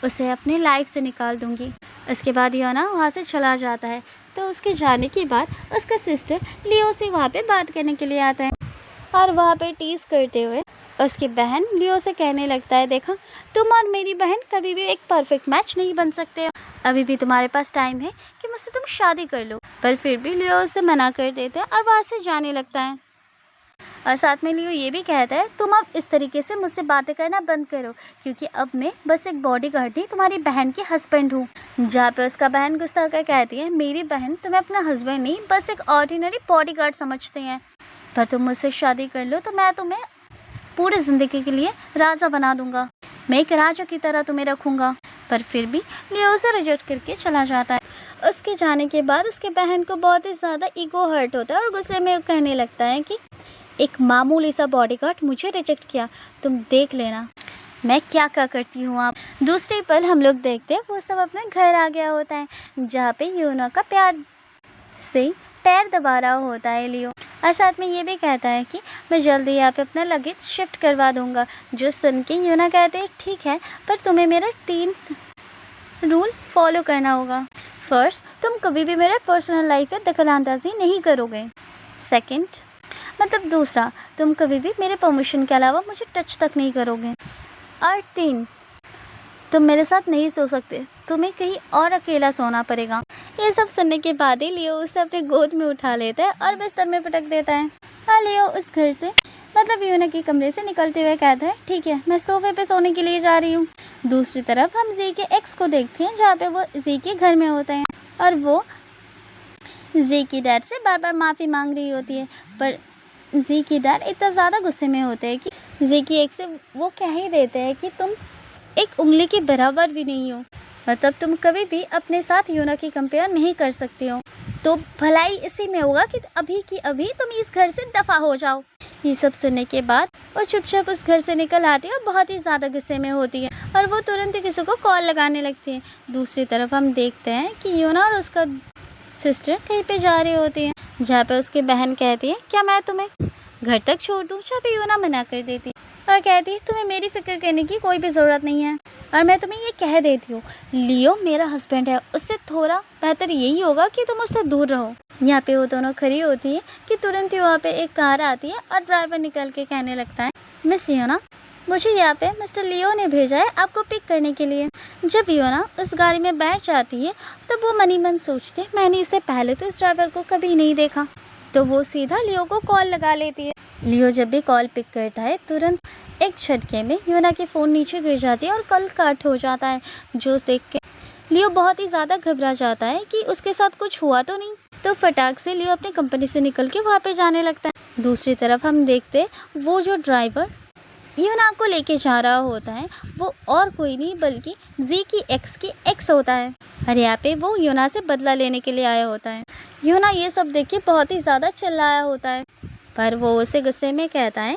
उसे अपनी लाइफ से निकाल दूंगी। उसके बाद यूना वहाँ से चला जाता है। तो उसके जाने के बाद उसका सिस्टर लियो से वहाँ पे बात करने के लिए आता है और वहाँ पे टीज करते हुए उसकी बहन लियो से कहने लगता है देखो तुम और मेरी बहन कभी भी एक परफेक्ट मैच नहीं बन सकते हो, अभी भी तुम्हारे पास टाइम है कि मुझसे तुम शादी कर लो। पर फिर भी लियो उसे मना कर देते हैं और वहाँ से जाने लगता है। और साथ में लियो ये भी कहता है तुम अब इस तरीके से मुझसे बातें करना बंद करो, क्योंकि अब मैं बस एक बॉडीगार्ड नहीं तुम्हारी बहन की हस्बैंड हूँ। जहाँ पे उसका बहन गुस्सा कर कहती है मेरी बहन तुम्हें अपना हस्बैंड नहीं बस एक ऑर्डिनरी बॉडीगार्ड समझते हैं, पर तुम मुझसे शादी कर लो तो मैं तुम्हें पूरी ज़िंदगी के लिए राजा बना दूंगा, मैं एक राजा की तरह तुम्हें रखूँगा। पर फिर भी लियो उसे रिजेक्ट करके चला जाता है। उसके जाने के बाद उसके बहन को बहुत ही ज़्यादा ईगो हर्ट होता है और गुस्से में कहने लगता है कि एक मामूली सा बॉडीगार्ड मुझे रिजेक्ट किया, तुम देख लेना मैं क्या क्या करती हूँ। आप दूसरे पल हम लोग देखते हैं वो सब अपने घर आ गया होता है, जहाँ पे यूना का प्यार से पैर दबा रहा होता है लियो। और साथ में ये भी कहता है कि मैं जल्दी यहाँ पे अपना लगेज शिफ्ट करवा दूँगा। जो सुन के यूना कहते हैं ठीक है, पर तुम्हें मेरा 3 रूल फॉलो करना होगा। फर्स्ट, तुम कभी भी मेरे पर्सनल लाइफ में दखलंदाजी नहीं करोगे। सेकंड, मतलब दूसरा, तुम कभी भी मेरे परमिशन के अलावा मुझे टच तक नहीं करोगे। और 3, तुम मेरे साथ नहीं सो सकते, तुम्हें कहीं और अकेला सोना पड़ेगा। ये सब सुनने के बाद ही लियो उसे अपने गोद में उठा लेता है और बिस्तर में पटक देता है। और लियो उस घर से मतलब यूना के कमरे से निकलते हुए कहता है ठीक है मैं सोफे पे सोने के लिए जा रही हूँ। दूसरी तरफ हम जी के एक्स को देखते हैं, जहाँ पे वो जी के घर में होते हैं और वो जी की डैड से बार बार माफ़ी मांग रही होती है। पर जी की डैड इतना ज़्यादा गुस्से में होते हैं कि जी की एक्स से वो कह ही देते हैं कि तुम एक उंगली के बराबर भी नहीं हो, मतलब तुम कभी भी अपने साथ यूना की कंपेयर नहीं कर सकते हो, तो भलाई इसी में होगा कि अभी की अभी तुम इस घर से दफ़ा हो जाओ। ये सब सुनने के बाद वो चुपचाप उस घर से निकल आती है और बहुत ही ज़्यादा गुस्से में होती है और वो तुरंत ही किसी को कॉल लगाने लगती है। दूसरी तरफ हम देखते हैं कि यूना और उसका सिस्टर कहीं पे जा रही होती है, जहाँ पे उसकी बहन कहती है क्या मैं तुम्हें घर तक छोड़ दूँ। जहाँ पे यूना मना कर देती है और कहती है तुम्हें मेरी फिक्र करने की कोई भी ज़रूरत नहीं है और मैं तुम्हें ये कह देती हूँ लियो मेरा हस्बैंड है, उससे थोड़ा बेहतर यही होगा कि तुम उससे दूर रहो। यहाँ पे वो दोनों खड़ी होती है कि तुरंत ही वहाँ पे एक कार आती है और ड्राइवर निकल के कहने लगता है मिस यूना मुझे यहाँ पे मिस्टर लियो ने भेजा है आपको पिक करने के लिए। जब यूना उस गाड़ी में बैठ जाती है तब वो मनी मन सोचते मैंने इससे पहले तो इस ड्राइवर को कभी नहीं देखा, तो वो सीधा लियो को कॉल लगा लेती है। लियो जब भी कॉल पिक करता है तुरंत एक झटके में यूना की फ़ोन नीचे गिर जाती है और कॉल कट हो जाता है। जो देख के लियो बहुत ही ज़्यादा घबरा जाता है कि उसके साथ कुछ हुआ तो नहीं, तो फटाक से लियो अपनी कंपनी से निकल के वहाँ पे जाने लगता है। दूसरी तरफ हम देखते वो जो ड्राइवर यूना को लेके जा रहा होता है वो और कोई नहीं बल्कि जी की एक्स होता है और यहाँ पे वो यूना से बदला लेने के लिए आया होता है। यूना ये सब देख के बहुत ही ज़्यादा चिल्लाया होता है, पर वो उसे गुस्से में कहता है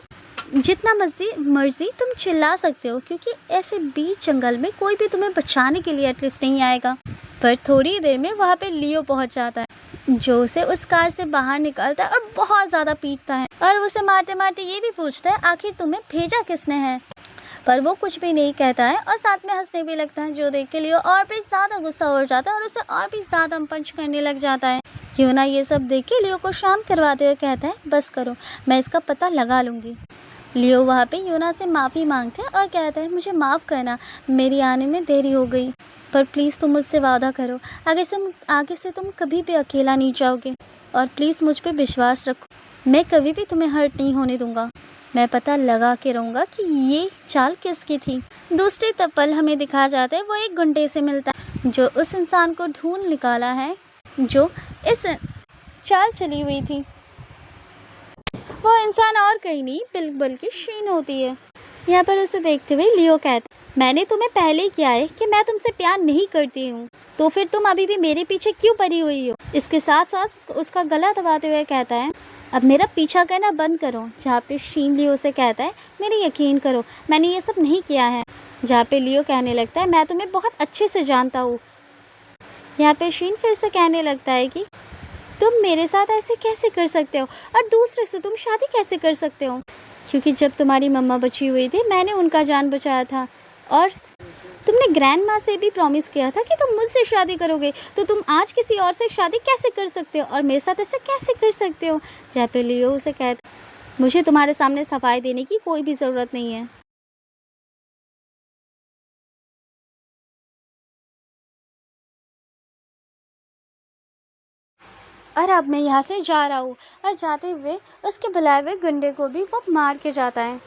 जितना मर्जी तुम चिल्ला सकते हो, क्योंकि ऐसे बीच जंगल में कोई भी तुम्हें बचाने के लिए एटलीस्ट नहीं आएगा। पर थोड़ी देर में वहाँ पे लियो पहुँच जाता है, जो उसे उस कार से बाहर निकालता है और बहुत ज़्यादा पीटता है और उसे मारते मारते ये भी पूछता है आखिर तुम्हें भेजा किसने है। पर वो कुछ भी नहीं कहता है और साथ में हंसने भी लगता है, जो देख के लियो और भी ज़्यादा गुस्सा हो जाता है और उसे और भी ज़्यादा पंच करने लग जाता है। योना ये सब देख के लियो को शांत करवाते हुए कहता है, बस करो, मैं इसका पता लगा लूँगी। लियो वहाँ पे योना से माफ़ी मांगता है और कहता है, मुझे माफ़ करना, मेरी आने में देरी हो गई, पर प्लीज़ तुम मुझसे वादा करो, आगे से तुम कभी भी अकेला नहीं जाओगे, और प्लीज़ मुझ पे विश्वास रखो, मैं कभी भी तुम्हें हर्ट नहीं होने दूंगा, मैं पता लगा के रहूँगा कि ये चाल किसकी थी। दूसरी पल हमें दिखाया जाता है, वो एक गुंडे से मिलता है जो उस इंसान को ढूंढ निकाला है जो इस चाल चली हुई थी। वो इंसान और कहीं नहीं बल्कि शीन होती है। यहाँ पर उसे देखते हुए लियो कहता है, मैंने तुम्हें पहले ही किया है कि मैं तुमसे प्यार नहीं करती हूँ, तो फिर तुम अभी भी मेरे पीछे क्यों पड़ी हुई हो। इसके साथ साथ उसका गला दबाते हुए कहता है, अब मेरा पीछा करना बंद करो। जहाँ पे शीन लियो से कहता है, मेरे यकीन करो, मैंने ये सब नहीं किया है। जहाँ पे लियो कहने लगता है, मैं तुम्हें बहुत अच्छे से जानता हूँ। यहाँ पे शीन फिर से कहने लगता है कि तुम मेरे साथ ऐसे कैसे कर सकते हो, और दूसरे से तुम शादी कैसे कर सकते हो, क्योंकि जब तुम्हारी मम्मा बची हुई थी मैंने उनका जान बचाया था, और तुमने ग्रैंड माँ से भी प्रॉमिस किया था कि तुम मुझसे शादी करोगे, तो तुम आज किसी और से शादी कैसे कर सकते हो और मेरे साथ ऐसे कैसे कर सकते हो। जहाँ पे लियो उसे कहता, मुझे तुम्हारे सामने सफाई देने की कोई भी ज़रूरत नहीं है। और अब मैं यहाँ से जा रहा हूँ। और जाते हुए उसके बुलाए हुए गुंडे को भी वो मार के जाता है,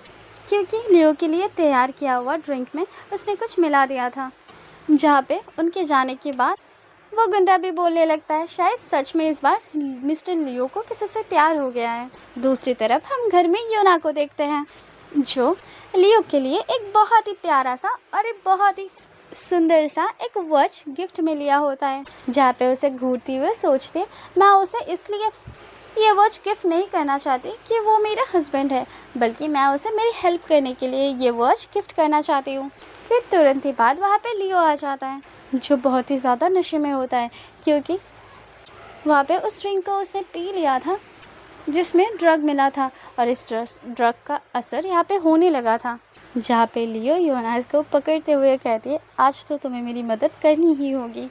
क्योंकि लियो के लिए तैयार किया हुआ ड्रिंक में उसने कुछ मिला दिया था। जहाँ पे उनके जाने के बाद वो गुंडा भी बोलने लगता है, शायद सच में इस बार मिस्टर लियो को किसी से प्यार हो गया है। दूसरी तरफ हम घर में योना को देखते हैं, जो लियो के लिए एक बहुत ही प्यारा सा और एक बहुत ही सुंदर सा एक वॉच गिफ्ट में लिया होता है। जहाँ पे उसे घूरती हुए सोचती है, मैं उसे इसलिए ये वॉच गिफ्ट नहीं करना चाहती कि वो मेरा हस्बैंड है, बल्कि मैं उसे मेरी हेल्प करने के लिए ये वॉच गिफ्ट करना चाहती हूँ। फिर तुरंत ही बाद वहाँ पे लियो आ जाता है, जो बहुत ही ज़्यादा नशे में होता है, क्योंकि वहाँ पे उस ड्रिंक को उसने पी लिया था जिसमें ड्रग मिला था, और इस ड्रग का असर यहाँ पे होने लगा था। जहाँ पे लियो योना को पकड़ते हुए कहती है, आज तो तुम्हें मेरी मदद करनी ही होगी।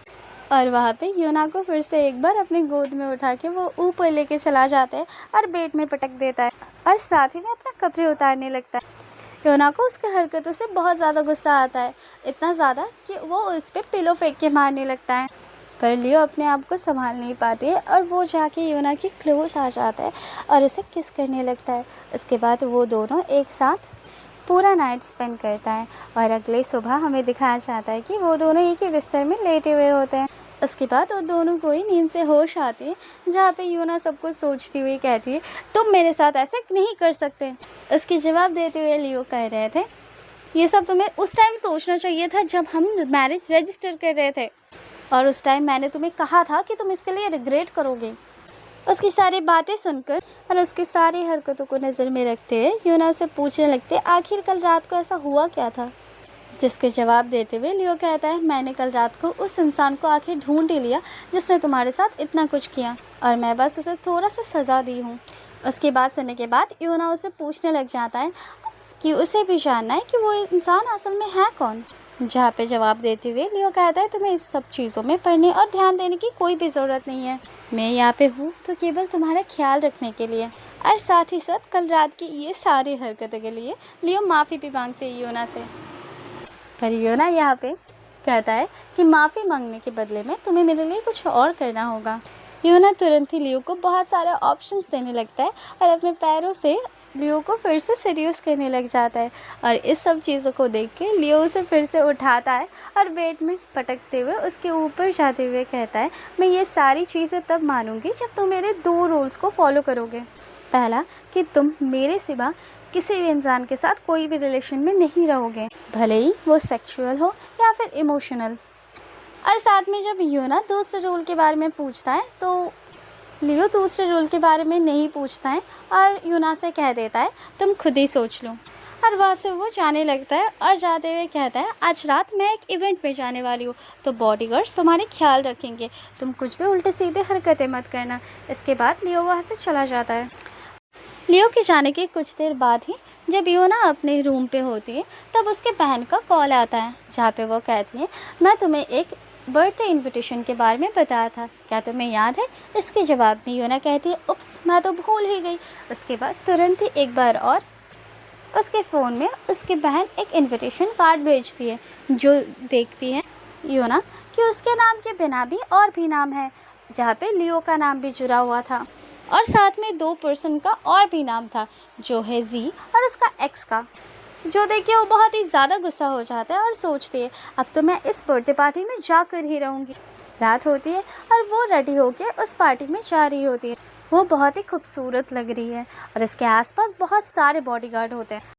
और वहाँ पे योना को फिर से एक बार अपनी गोद में उठा के वो ऊपर लेके चला जाता है और बेड में पटक देता है, और साथ ही में अपना कपड़े उतारने लगता है। योना को उसकी हरकतों से बहुत ज़्यादा गुस्सा आता है, इतना ज़्यादा कि वो उस पर पिलो फेंक के मारने लगता है। पर लियो अपने आप को संभाल नहीं पाती है, और वो जाके योना के क्लोज आ जाता है और उसे किस करने लगता है। उसके बाद वो दोनों एक साथ पूरा नाइट स्पेंड करता है, और अगले सुबह हमें दिखाया जाता है कि वो दोनों एक ही बिस्तर में लेटे हुए होते हैं। उसके बाद वो दोनों को ही नींद से होश आती है, जहाँ पे योना सब कुछ सोचती हुई कहती है, तुम मेरे साथ ऐसे नहीं कर सकते। उसके जवाब देते हुए लियो कह रहे थे, ये सब तुम्हें उस टाइम सोचना चाहिए था जब हम मैरिज रजिस्टर कर रहे थे, और उस टाइम मैंने तुम्हें कहा था कि तुम इसके लिए रिग्रेट करोगे। उसकी सारी बातें सुनकर और उसकी सारी हरकतों को नज़र में रखते हुए योना से पूछने लगते, आखिर कल रात को ऐसा हुआ क्या था। जिसके जवाब देते हुए लियो कहता है, मैंने कल रात को उस इंसान को आखिर ढूंढ ही लिया जिसने तुम्हारे साथ इतना कुछ किया, और मैं बस उसे थोड़ा सा सज़ा दी हूँ। उसकी बात सुनने के बाद योना उसे पूछने लग जाता है कि उसे भी जानना है कि वो इंसान असल में है कौन। जहाँ पे जवाब देते हुए लियो कहता है, तुम्हें इस सब चीज़ों में पढ़ने और ध्यान देने की कोई भी ज़रूरत नहीं है, मैं यहाँ पे हूँ तो केवल तुम्हारा ख्याल रखने के लिए। और साथ ही साथ कल रात की ये सारी हरकतों के लिए लियो माफ़ी भी मांगते हैं योना से। पर योना यहाँ पे कहता है कि माफ़ी मांगने के बदले में तुम्हें मेरे लिए कुछ और करना होगा। योना तुरंत ही लियो को बहुत सारे ऑप्शंस देने लगता है, और अपने पैरों से लियो को फिर से सीरियस करने लग जाता है। और इस सब चीज़ों को देख के लियो उसे फिर से उठाता है और बेड में पटकते हुए उसके ऊपर जाते हुए कहता है, मैं ये सारी चीज़ें तब मानूंगी जब तुम मेरे 2 रूल्स को फॉलो करोगे। पहला, कि तुम मेरे सिवा किसी भी इंसान के साथ कोई भी रिलेशन में नहीं रहोगे, भले ही वो सेक्सुअल हो या फिर इमोशनल। और साथ में जब योना दूसरे रूल के बारे में पूछता है तो लियो दूसरे रूल के बारे में नहीं पूछता है, और योना से कह देता है, तुम खुद ही सोच लो। और वहाँ से वो जाने लगता है, और जाते हुए कहता है, आज रात मैं एक इवेंट में जाने वाली हूँ, तो बॉडीगार्ड्स तुम्हारे ख्याल रखेंगे, तुम कुछ भी उल्टे सीधे हरकतें मत करना। इसके बाद लियो वहाँ से चला जाता है। लियो के जाने के कुछ देर बाद ही जब योना अपने रूम पे होती है, तब उसके बहन का कॉल आता है, जहाँ पे वो कहती है, मैं तुम्हें एक बर्थडे इनविटेशन के बारे में बताया था, क्या तुम्हें याद है? इसके जवाब में योना कहती है, उप्स, मैं तो भूल ही गई। उसके बाद तुरंत ही एक बार और उसके फ़ोन में उसकी बहन एक इनविटेशन कार्ड भेजती है, जो देखती है योना कि उसके नाम के बिना भी और भी नाम है, जहाँ पे लियो का नाम भी जुड़ा हुआ था और साथ में 2 पर्सन का और भी नाम था, जो है जी और उसका एक्स का। जो देख के वो बहुत ही ज़्यादा गुस्सा हो जाता है और सोचती है, अब तो मैं इस बर्थडे पार्टी में जाकर ही रहूँगी। रात होती है और वो रेडी होकर उस पार्टी में जा रही होती है। वो बहुत ही खूबसूरत लग रही है और इसके आसपास बहुत सारे बॉडीगार्ड होते हैं।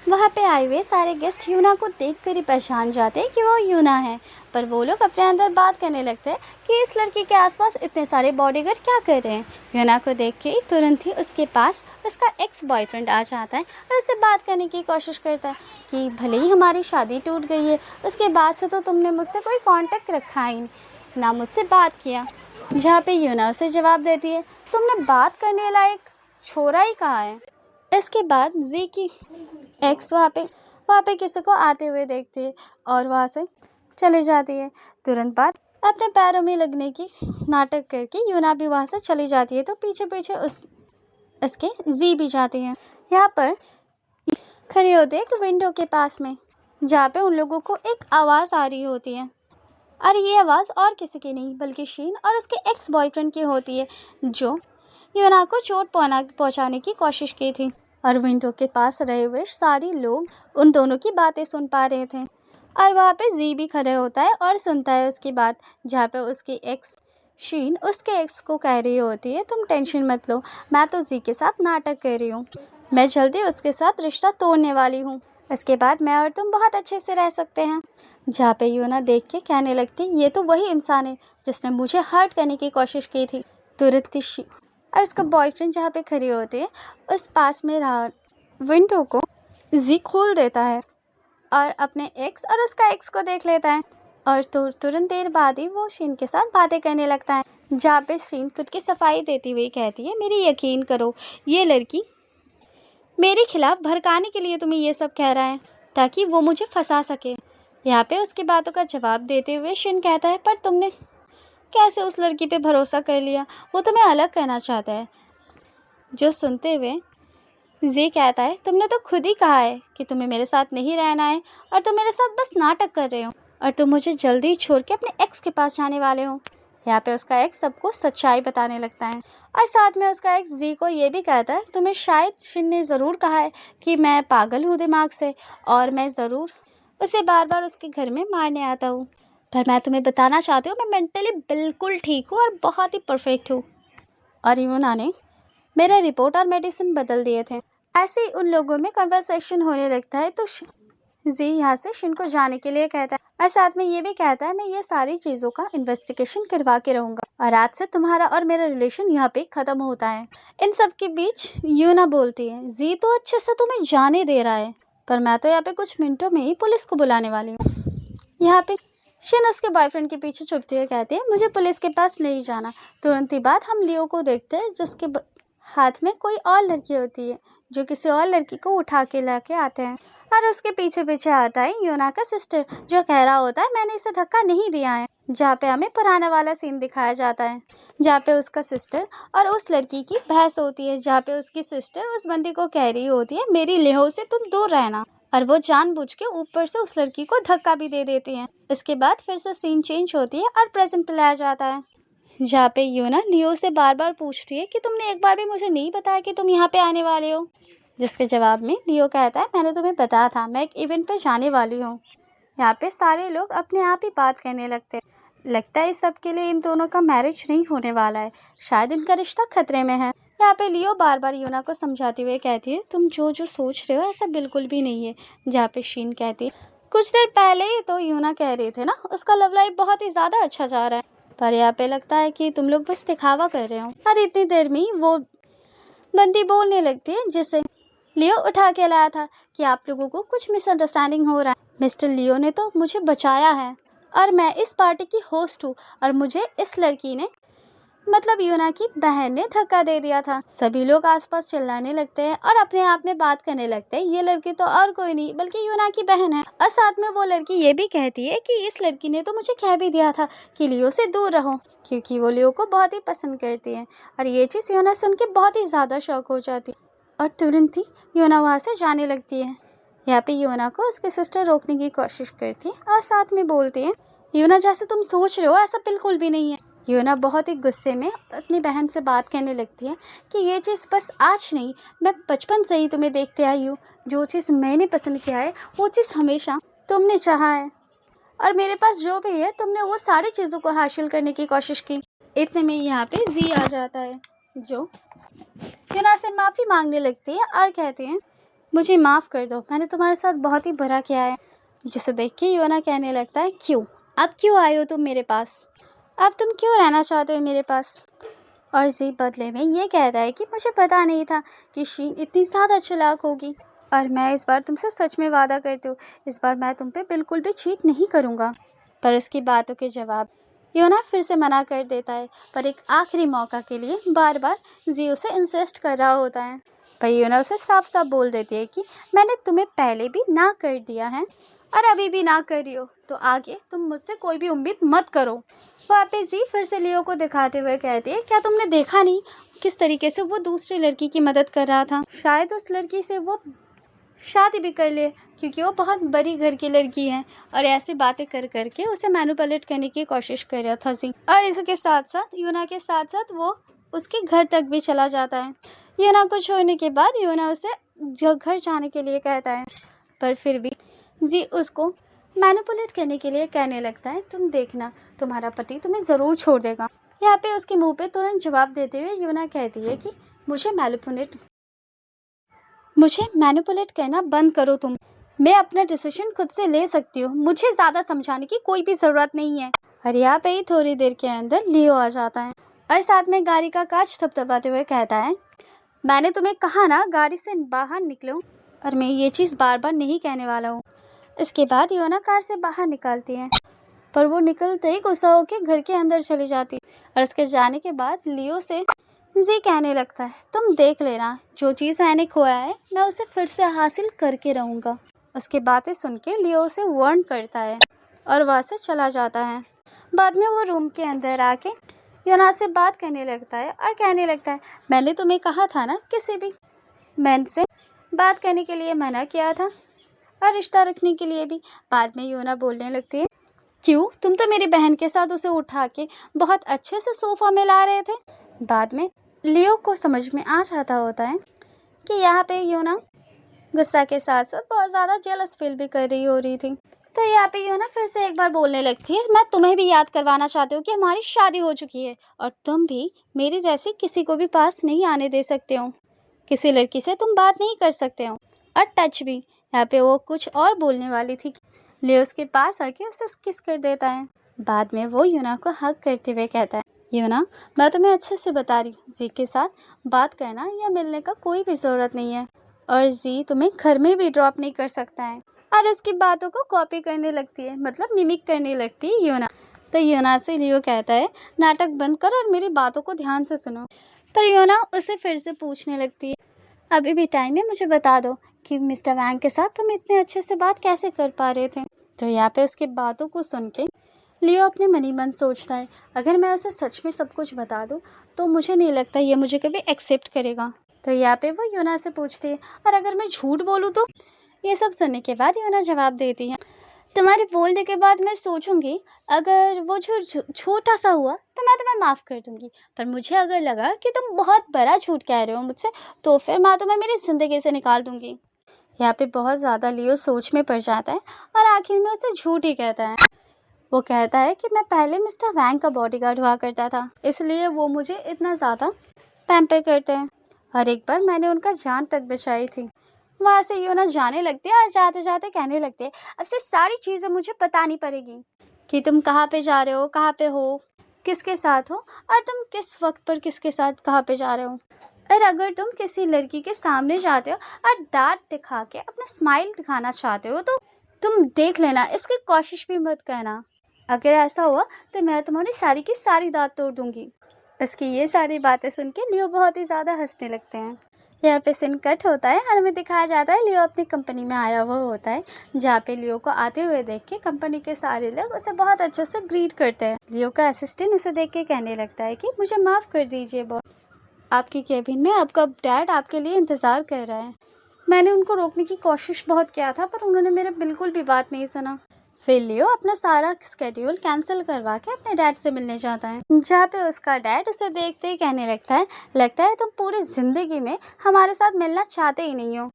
वहाँ पे आए हुए सारे गेस्ट यूना को देखकर ही पहचान जाते हैं कि वो यूना है, पर वो लोग अपने अंदर बात करने लगते हैं कि इस लड़की के आसपास इतने सारे बॉडीगार्ड क्या कर रहे हैं। यूना को देख के ही तुरंत ही उसके पास उसका एक्स बॉयफ्रेंड आ जाता है और उससे बात करने की कोशिश करता है कि भले ही हमारी शादी टूट गई है, उसके बाद से तो तुमने मुझसे कोई कॉन्टेक्ट रखा ही नहीं, ना मुझसे बात किया। जहाँ पे यूना उसे जवाब देती है, तुमने बात करने लायक छोरा ही कहाँ है। इसके बाद जी की एक्स वहाँ पे किसी को आते हुए देखती है और वहाँ से चली जाती है। तुरंत बाद अपने पैरों में लगने की नाटक करके यूना भी वहाँ से चली जाती है, तो पीछे पीछे उसके जी भी जाती है। यहाँ पर खड़ी होती है एक विंडो के पास में, जहाँ पे उन लोगों को एक आवाज़ आ रही होती है और ये आवाज़ और किसी की नहीं बल्कि शीन और उसके एक्स बॉयफ्रेंड की होती है, जो यूना को चोट पहुँचाने की कोशिश की थी। और विंडो के पास रहे हुए सारे लोग उन दोनों की बातें सुन पा रहे थे और वहाँ पे जी भी खड़े होता है और सुनता है उसकी बात, जहाँ पे उसकी एक्स शीन उसके एक्स को कह रही होती है, तुम टेंशन मत लो, मैं तो जी के साथ नाटक कर रही हूँ, मैं जल्दी उसके साथ रिश्ता तोड़ने वाली हूँ, इसके बाद मैं और तुम बहुत अच्छे से रह सकते हैं। जहाँ पे यूना देख के कहने लगती, ये तो वही इंसान है जिसने मुझे हर्ट करने की कोशिश की थी। तुरंत ही और उसका बॉयफ्रेंड जहाँ पे खड़ी होती है उस पास में रहा विंडो को जी खोल देता है और अपने एक्स और उसका एक्स को देख लेता है और तुरंत देर बाद ही वो शीन के साथ बातें करने लगता है, जहाँ पे शीन खुद की सफाई देती हुई कहती है, मेरी यकीन करो, ये लड़की मेरे खिलाफ भड़काने के लिए तुम्हें ये सब कह रहा है ताकि वो मुझे फंसा सके। यहाँ पे उसकी बातों का जवाब देते हुए शीन कहता है, पर तुमने कैसे उस लड़की पे भरोसा कर लिया, वो तुम्हें अलग करना चाहता है। जो सुनते हुए जी कहता है, तुमने तो खुद ही कहा है कि तुम्हें मेरे साथ नहीं रहना है और तुम मेरे साथ बस नाटक कर रहे हो और तुम मुझे जल्दी छोड़ के अपने एक्स के पास जाने वाले हो। यहाँ पे उसका एक्स सबको सच्चाई बताने लगता है और साथ में उसका एक्स जी को ये भी कहता है, तुम्हें शायद शिन ने ज़रूर कहा है कि मैं पागल हूँ दिमाग से और मैं ज़रूर उसे बार बार उसके घर में मारने आता हूँ, पर मैं तुम्हें बताना चाहती हूँ मैं मेंटली बिल्कुल ठीक हूँ और बहुत ही परफेक्ट हूँ और यूना ने मेरा रिपोर्ट और मेडिसिन बदल दिए थे। ऐसे ही उन लोगों में कन्वर्सेशन होने लगता है, तो जी यहाँ से शिन को जाने के लिए कहता है और साथ में ये भी कहता है, मैं ये सारी चीज़ों का इन्वेस्टिगेशन करवा के रहूँगा और आज से तुम्हारा और मेरा रिलेशन यहाँ पे ख़त्म होता है। इन सब के बीच यूना बोलती है, जी तो अच्छे से तुम्हें जाने दे रहा है, पर मैं तो यहाँ पे कुछ मिनटों में ही पुलिस को बुलाने वाली हूँ। यहाँ पे शिन उसके बॉयफ्रेंड के पीछे छुपते हुए कहती है, मुझे पुलिस के पास नहीं जाना। तुरंत ही बाद हम लियो को देखते हैं, जिसके हाथ में कोई और लड़की होती है, जो किसी और लड़की को उठा के लाके आते हैं और उसके पीछे पीछे आता है यूना का सिस्टर, जो कह रहा होता है मैंने इसे धक्का नहीं दिया है। जहाँ पे हमें पुराना वाला सीन दिखाया जाता है, जहाँ पे उसका सिस्टर और उस लड़की की बहस होती है, जहाँ पे उसकी सिस्टर उस बंदी को कह रही होती है, मेरी लियो से तुम दूर रहना, और वो जानबूझ के ऊपर से उस लड़की को धक्का भी दे देती हैं। इसके बाद फिर से सीन चेंज होती है और प्रेजेंट पे लाया जाता है, जहाँ पे यूना लियो से बार बार पूछती है कि तुमने एक बार भी मुझे नहीं बताया कि तुम यहाँ पे आने वाले हो, जिसके जवाब में लियो कहता है, मैंने तुम्हें बताया था, मैं एक इवेंट पे जाने वाली हूँ। यहाँ पे सारे लोग अपने आप ही बात करने लगते हैं। लगता है इस सब के लिए इन दोनों का मैरिज नहीं होने वाला है, शायद इनका रिश्ता खतरे में है। यहाँ पे लियो बार बार यूना को समझाते हुए कहती है, तुम जो जो सोच रहे हो ऐसा बिल्कुल भी नहीं है। जहाँ पे शीन कहती है, कुछ देर पहले ही तो यूना कह रहे थे ना उसका लव लाइफ बहुत ही ज़्यादा अच्छा जा रहा है, पर यहाँ पे लगता है कि तुम लोग बस दिखावा कर रहे हो। और इतनी देर में वो बंदी बोलने लगती है जिसे लियो उठा के लाया था कि आप लोगों को कुछ मिसअंडरस्टैंडिंग हो रहा है। मिस्टर लियो ने तो मुझे बचाया है और मैं इस पार्टी की होस्ट हूँ और मुझे इस लड़की ने मतलब योना की बहन ने धक्का दे दिया था। सभी लोग आसपास चिल्लाने लगते हैं और अपने आप में बात करने लगते हैं, ये लड़की तो और कोई नहीं बल्कि योना की बहन है। और साथ में वो लड़की ये भी कहती है कि इस लड़की ने तो मुझे कह भी दिया था कि लियो से दूर रहो, क्योंकि वो लियो को बहुत ही पसंद करती है। और ये चीज़ योना सुन के बहुत ही ज़्यादा शौक हो जाती है और तुरंत ही योना वहाँ से जाने लगती है। यहाँ पे योना को उसकी सिस्टर रोकने की कोशिश करती है और साथ में बोलती है, योना जैसे तुम सोच रहे हो ऐसा बिल्कुल भी नहीं है। योना बहुत ही गुस्से में अपनी बहन से बात करने लगती है कि ये चीज़ बस आज नहीं, मैं बचपन से ही तुम्हें देखते आई हूँ। जो चीज़ मैंने पसंद किया है वो चीज़ हमेशा तुमने चाहा है और मेरे पास जो भी है तुमने वो सारी चीज़ों को हासिल करने की कोशिश की। इतने में यहाँ पे जी आ जाता है जो योना से माफ़ी मांगने लगती है और कहती है, मुझे माफ़ कर दो, मैंने तुम्हारे साथ बहुत ही बुरा किया है। जिसे देख के योना कहने लगता है, क्यों, अब क्यों आए हो तुम मेरे पास, अब तुम क्यों रहना चाहते हो मेरे पास। और जी बदले में ये कहता है कि मुझे पता नहीं था कि शीन इतनी ज़्यादा चालाक होगी और मैं इस बार तुमसे सच में वादा करती हूँ, इस बार मैं तुम पे बिल्कुल भी चीट नहीं करूँगा। पर उसकी बातों के जवाब योना फिर से मना कर देता है, पर एक आखिरी मौका के लिए बार बार जी उसे इंसिस्ट कर रहा होता है। पर योना उसे साफ साफ बोल देती है कि मैंने तुम्हें पहले भी ना कर दिया है और अभी भी ना कर रही हो, तो आगे तुम मुझसे कोई भी उम्मीद मत करो। वहाँ पे जी फिर से लियो को दिखाते हुए कहती है, क्या तुमने देखा नहीं किस तरीके से वो दूसरी लड़की की मदद कर रहा था, शायद उस लड़की से वो शादी भी कर ले क्योंकि वो बहुत बड़ी घर की लड़की है। और ऐसी बातें कर करके उसे मैनिपुलेट करने की कोशिश कर रहा था जी। और इसके साथ साथ योना के साथ साथ वो उसके घर तक भी चला जाता है। योना को छोड़ने के बाद योना उसे घर जाने के लिए कहता है, पर फिर भी जी उसको मैनिपुलेट करने के लिए कहने लगता है, तुम देखना तुम्हारा पति तुम्हें ज़रूर छोड़ देगा। यहाँ पे उसके मुंह पे तुरंत जवाब देते हुए योना कहती है कि मुझे मैनिपुलेट करना बंद करो तुम, मैं अपना डिसीजन खुद से ले सकती हूँ, मुझे ज़्यादा समझाने की कोई भी ज़रूरत नहीं है। और यहाँ पे ही थोड़ी देर के अंदर लियो आ जाता है और साथ में गाड़ी का कांच थपथपाते हुए कहता है, मैंने तुम्हें कहा ना गाड़ी से बाहर निकलो, और मैं ये चीज़ बार बार नहीं कहने वाला हूँ। इसके बाद योना कार से बाहर निकलती है, पर वो निकलते ही गुस्सा होकर घर के अंदर चली जाती है। और उसके जाने के बाद लियो से जी कहने लगता है, तुम देख लेना जो चीज़ मैंने खोया है मैं उसे फिर से हासिल करके रहूँगा। उसकी बातें सुन के लियो उसे वार्न करता है और वहाँ से चला जाता है। बाद में वो रूम के अंदर आके योना से बात करने लगता है और कहने लगता है, मैंने तुम्हें कहा था ना किसी भी मैन से बात करने के लिए मना किया था और रिश्ता रखने के लिए भी। बाद में योना बोलने लगती है, क्यों, तुम तो मेरी बहन के साथ उसे उठा के बहुत अच्छे से सोफ़ा में ला रहे थे। बाद में लियो को समझ में आ जाता होता है कि यहाँ पे योना गुस्सा के साथ साथ बहुत ज़्यादा जेलस फील भी कर रही थी। तो यहाँ पे योना फिर से एक बार बोलने लगती है, मैं तुम्हें भी याद करवाना चाहती हूँ कि हमारी शादी हो चुकी है और तुम भी मेरी जैसी किसी को भी पास नहीं आने दे सकते हो, किसी लड़की से तुम बात नहीं कर सकते हो और टच भी। यहाँ पे वो कुछ और बोलने वाली थी, लियो उसके पास आके उसे किस कर देता है। बाद में वो योना को हग करते हुए कहता है, योना मैं तुम्हें अच्छे से बता रही हूँ, जी के साथ बात करना या मिलने का कोई भी ज़रूरत नहीं है और जी तुम्हें घर में भी ड्रॉप नहीं कर सकता है। और उसकी बातों को कॉपी करने लगती है, मतलब मिमिक करने लगती है योना। तो योना से लियो कहता है, नाटक बंद कर और मेरी बातों को ध्यान से सुनो। पर योना उसे फिर से पूछने लगती है, अभी भी टाइम है, मुझे बता दो कि मिस्टर वैंग के साथ तुम इतने अच्छे से बात कैसे कर पा रहे थे। तो यहाँ पे उसकी बातों को सुन के लियो अपने मनी मन सोचता है, अगर मैं उसे सच में सब कुछ बता दूँ तो मुझे नहीं लगता ये मुझे कभी एक्सेप्ट करेगा। तो यहाँ पे वो योना से पूछती है, और अगर मैं झूठ बोलूँ तो। ये सब सुनने के बाद योना जवाब देती है, तुम्हारे बोलने के बाद मैं सोचूंगी, अगर वो झूठ छोटा सा हुआ तो मैं तुम्हें माफ़ कर दूंगी, पर मुझे अगर लगा कि तुम बहुत बड़ा झूठ कह रहे हो मुझसे तो फिर मैं तुम्हें मेरी ज़िंदगी से निकाल दूंगी। यहाँ पे बहुत ज़्यादा लियो सोच में पड़ जाता है और आखिर में उसे झूठ ही कहता है। वो कहता है कि मैं पहले मिस्टर वैंग का बॉडीगार्ड हुआ करता था, इसलिए वो मुझे इतना ज़्यादा पैम्पर करते हैं और एक बार मैंने उनका जान तक बचाई थी। वहाँ से योना जाने लगते हैं और जाते जाते कहने लगते हैं, अब से सारी चीज़ें मुझे बतानी पड़ेगी कि तुम कहाँ पे जा रहे हो, कहाँ पे हो, किसके साथ हो और तुम किस वक्त पर किसके साथ कहाँ पे जा रहे हो। और अगर तुम किसी लड़की के सामने जाते हो और दांत दिखा के अपना स्माइल दिखाना चाहते हो तो तुम देख लेना, इसकी कोशिश भी मत करना। अगर ऐसा हुआ तो मैं तुम्हारी सारी की सारी दांत तोड़ दूंगी। उसकी ये सारी बातें सुन के लियो बहुत ही ज़्यादा हंसने लगते हैं। यहाँ पे सीन कट होता है और हमें दिखाया जाता है लियो अपनी कंपनी में आया हुआ होता है, जहाँ पे लियो को आते हुए देख के कंपनी के सारे लोग उसे बहुत अच्छे से ग्रीट करते हैं। लियो का असिस्टेंट उसे देख के कहने लगता है कि मुझे माफ़ कर दीजिए बॉस, आपकी केबिन में आपका डैड आपके लिए इंतज़ार कर रहा है। मैंने उनको रोकने की कोशिश बहुत किया था पर उन्होंने मेरे बिल्कुल भी बात नहीं सुना। फिर लियो अपना सारा स्केड्यूल कैंसिल करवा के अपने डैड से मिलने जाता है, जहाँ पे उसका डैड उसे देखते ही कहने लगता है तुम पूरी ज़िंदगी में हमारे साथ मिलना चाहते ही नहीं हो,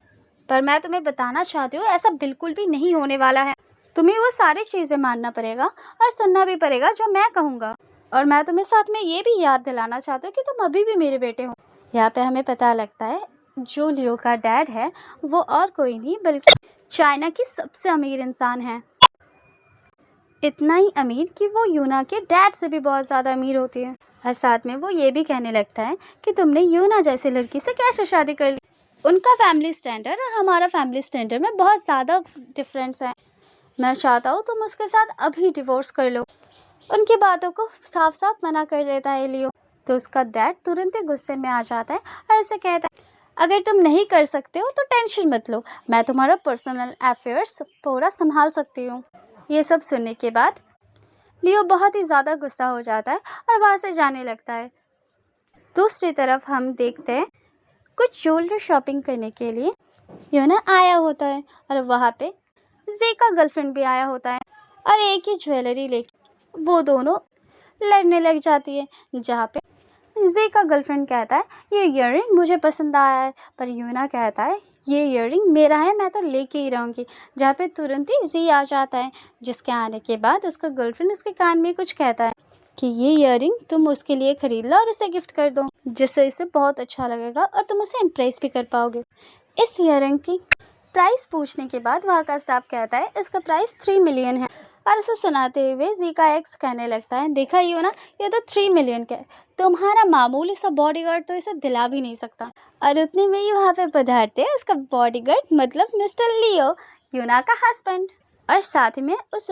पर मैं तुम्हें बताना चाहती हूँ ऐसा बिल्कुल भी नहीं होने वाला है। तुम्हें वो सारी चीज़ें मानना पड़ेगा और सुनना भी पड़ेगा जो मैं कहूँगा, और मैं तुम्हें साथ में ये भी याद दिलाना चाहती हूँ कि तुम अभी भी मेरे बेटे हो। यहाँ पे हमें पता लगता है जो लियो का डैड है वो और कोई नहीं बल्कि चाइना की सबसे अमीर इंसान है। इतना ही अमीर कि वो यूना के डैड से भी बहुत ज़्यादा अमीर होती है। और साथ में वो ये भी कहने लगता है कि तुमने यूना जैसी लड़की से कैसे शादी कर ली। उनका फैमिली स्टैंडर्ड और हमारा फैमिली स्टैंडर्ड में बहुत ज़्यादा डिफरेंस है। मैं चाहता हूँ तुम उसके साथ अभी डिवोर्स कर लो। उनकी बातों को साफ साफ मना कर देता है लियो। तो उसका डैड तुरंत ही गुस्से में आ जाता है और उसे कहता है अगर तुम नहीं कर सकते हो तो टेंशन मत लो, मैं तुम्हारा पर्सनल अफेयर्स पूरा संभाल सकती हूँ। ये सब सुनने के बाद लियो बहुत ही ज़्यादा गुस्सा हो जाता है और वहाँ से जाने लगता है। दूसरी तरफ हम देखते हैं कुछ ज्वेलरी शॉपिंग करने के लिए यूना आया होता है और वहाँ पे जी का गर्लफ्रेंड भी आया होता है और एक ही ज्वेलरी लेके वो दोनों लड़ने लग जाती है, जहाँ पे जी का गर्लफ्रेंड कहता है ये ईयररिंग मुझे पसंद आया है, पर यूना कहता है ये ईयररिंग मेरा है, मैं तो लेके ही रहूँगी। जहाँ पे तुरंत ही जी आ जाता है, जिसके आने के बाद उसका गर्लफ्रेंड उसके कान में कुछ कहता है कि ये ईयररिंग तुम उसके लिए खरीद लो और उसे गिफ्ट कर दो, जिससे इसे बहुत अच्छा लगेगा और तुम उसे इम्प्रेस भी कर पाओगे। इस ईयररिंग की प्राइस पूछने के बाद वहाँ का स्टाफ कहता है इसका प्राइस 3 मिलियन है, और उसे सुनाते हुए जी का एक्स कहने लगता है देखा यूना ये तो 3 मिलियन का है, तुम्हारा मामूली सा बॉडीगार्ड तो इसे दिला भी नहीं सकता। और उतने में ही वहाँ पे पधारते हैं उसका बॉडीगार्ड मतलब मिस्टर लियो, यूना का हस्बैंड, और साथ में उस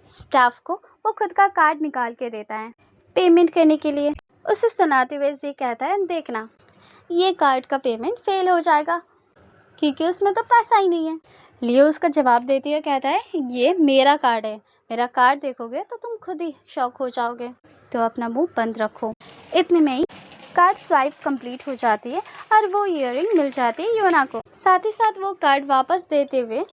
स्टाफ को वो खुद का कार्ड निकाल के देता है पेमेंट करने के लिए। उसे सुनाते हुए जी कहता है देखना ये कार्ड का पेमेंट फेल हो जाएगा क्योंकि उसमें तो पैसा ही नहीं है। लियो उसका जवाब देती है, कहता है ये मेरा कार्ड है, मेरा कार्ड देखोगे तो तुम खुद ही शॉक हो जाओगे, तो अपना मुंह बंद रखो। इतने में ही कार्ड स्वाइप कंप्लीट हो जाती है और वो ईयररिंग मिल जाती है यूना को। साथ ही साथ वो कार्ड वापस देते हुए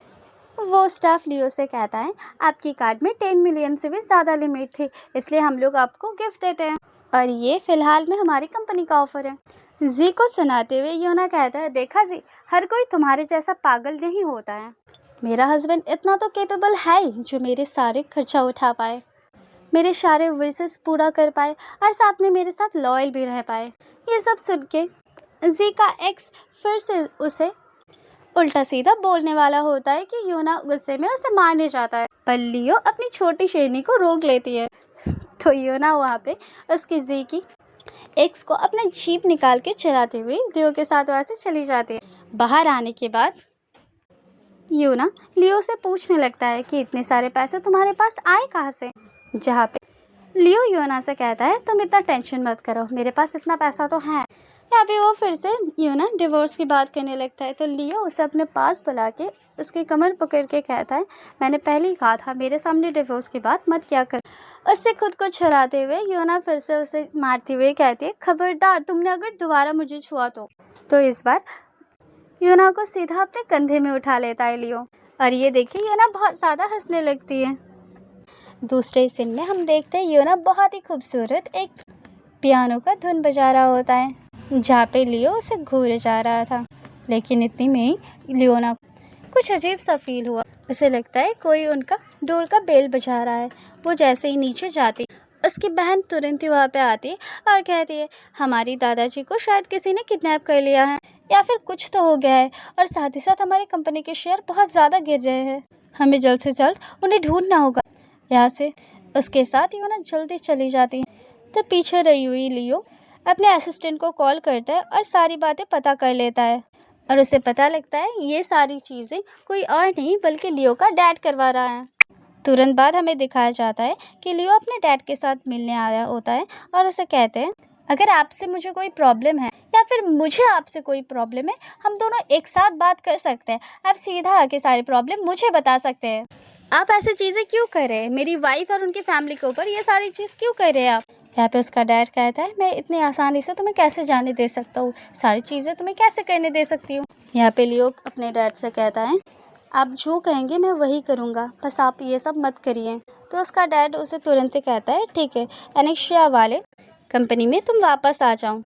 वो स्टाफ लियो से कहता है आपकी कार्ड में 10 मिलियन से भी ज़्यादा लिमिट थी, इसलिए हम लोग आपको गिफ्ट देते हैं और ये फ़िलहाल में हमारी कंपनी का ऑफ़र है। जी को सुनाते हुए यूना कहता है देखा जी हर कोई तुम्हारे जैसा पागल नहीं होता है, मेरा हस्बैंड इतना तो कैपेबल है ही जो मेरे सारे खर्चा उठा पाए, मेरे सारे विशेस पूरा कर पाए और साथ में मेरे साथ लॉयल भी रह पाए। ये सब सुन के जी का एक्स फिर से उसे उल्टा सीधा बोलने वाला होता है कि यूना गुस्से में उसे मारने जाता है, पर लियो अपनी छोटी शेरनी को रोक लेती है। तो यूना वहाँ पे उसकी जी की एक्स को अपना जीप निकाल के चलाते हुए लियो के साथ वहाँ से चली जाती है। बाहर आने के बाद यूना लियो से पूछने लगता है कि इतने सारे पैसे तुम्हारे पास आए कहाँ से, जहाँ पे लियो यूना से कहता है तुम इतना टेंशन मत करो, मेरे पास इतना पैसा तो है। यहाँ पे वो फिर से यूना डिवोर्स की बात करने लगता है, तो लियो उसे अपने पास बुला के उसकी कमर पकड़ के कहता है मैंने पहले ही कहा था मेरे सामने डिवोर्स की बात मत क्या कर। उससे खुद को छुड़ाते हुए यूना फिर से उसे मारते हुए कहती है खबरदार तुमने अगर दोबारा मुझे छुआ तो इस बार यूना को सीधा अपने कंधे में उठा लेता है लियो, और ये देखिए यूना बहुत ज़्यादा हंसने लगती है। दूसरे सीन में हम देखते हैं यूना बहुत ही खूबसूरत एक पियानो का धुन बजा रहा होता है, जहाँ पे लियो उसे घूर जा रहा था। लेकिन इतनी में ही लियोना कुछ अजीब सा फील हुआ, उसे लगता है कोई उनका डोर का बेल बजा रहा है। वो जैसे ही नीचे जाती उसकी बहन तुरंत ही वहाँ पे आती है और कहती है हमारी दादाजी को शायद किसी ने किडनैप कर लिया है या फिर कुछ तो हो गया है, और साथ ही साथ हमारी कंपनी के शेयर बहुत ज़्यादा गिर रहे हैं, हमें जल्द से जल्द उन्हें ढूंढना होगा। यहाँ से उसके साथ यूना जल्दी चली जाती है। तो पीछे रही हुई लियो अपने असिस्टेंट को कॉल करता है और सारी बातें पता कर लेता है, और उसे पता लगता है ये सारी चीज़ें कोई और नहीं बल्कि लियो का डैड करवा रहा है। तुरंत बाद हमें दिखाया जाता है कि लियो अपने डैड के साथ मिलने आया होता है और उसे कहते हैं, अगर आपसे मुझे कोई प्रॉब्लम है या फिर मुझे आपसे कोई प्रॉब्लम है, हम दोनों एक साथ बात कर सकते हैं। आप सीधा आके सारी प्रॉब्लम मुझे बता सकते हैं। आप ऐसी चीज़ें क्यों कर रहे हैं? मेरी वाइफ और उनकी फैमिली के ऊपर ये सारी चीज़ क्यों कर रहे हैं आप? यहाँ पे उसका डैड कहता है, मैं इतनी आसानी से तुम्हें कैसे जाने दे सकता हूँ, सारी चीज़ें तुम्हें कैसे करने दे सकती हूँ। यहाँ पे लियो अपने डैड से कहता है, आप जो कहेंगे मैं वही करूँगा, बस आप ये सब मत करिए। तो उसका डैड उसे तुरंत ही कहता है, ठीक है, एनेक्शिया वाले कंपनी में तुम वापस आ जाओ।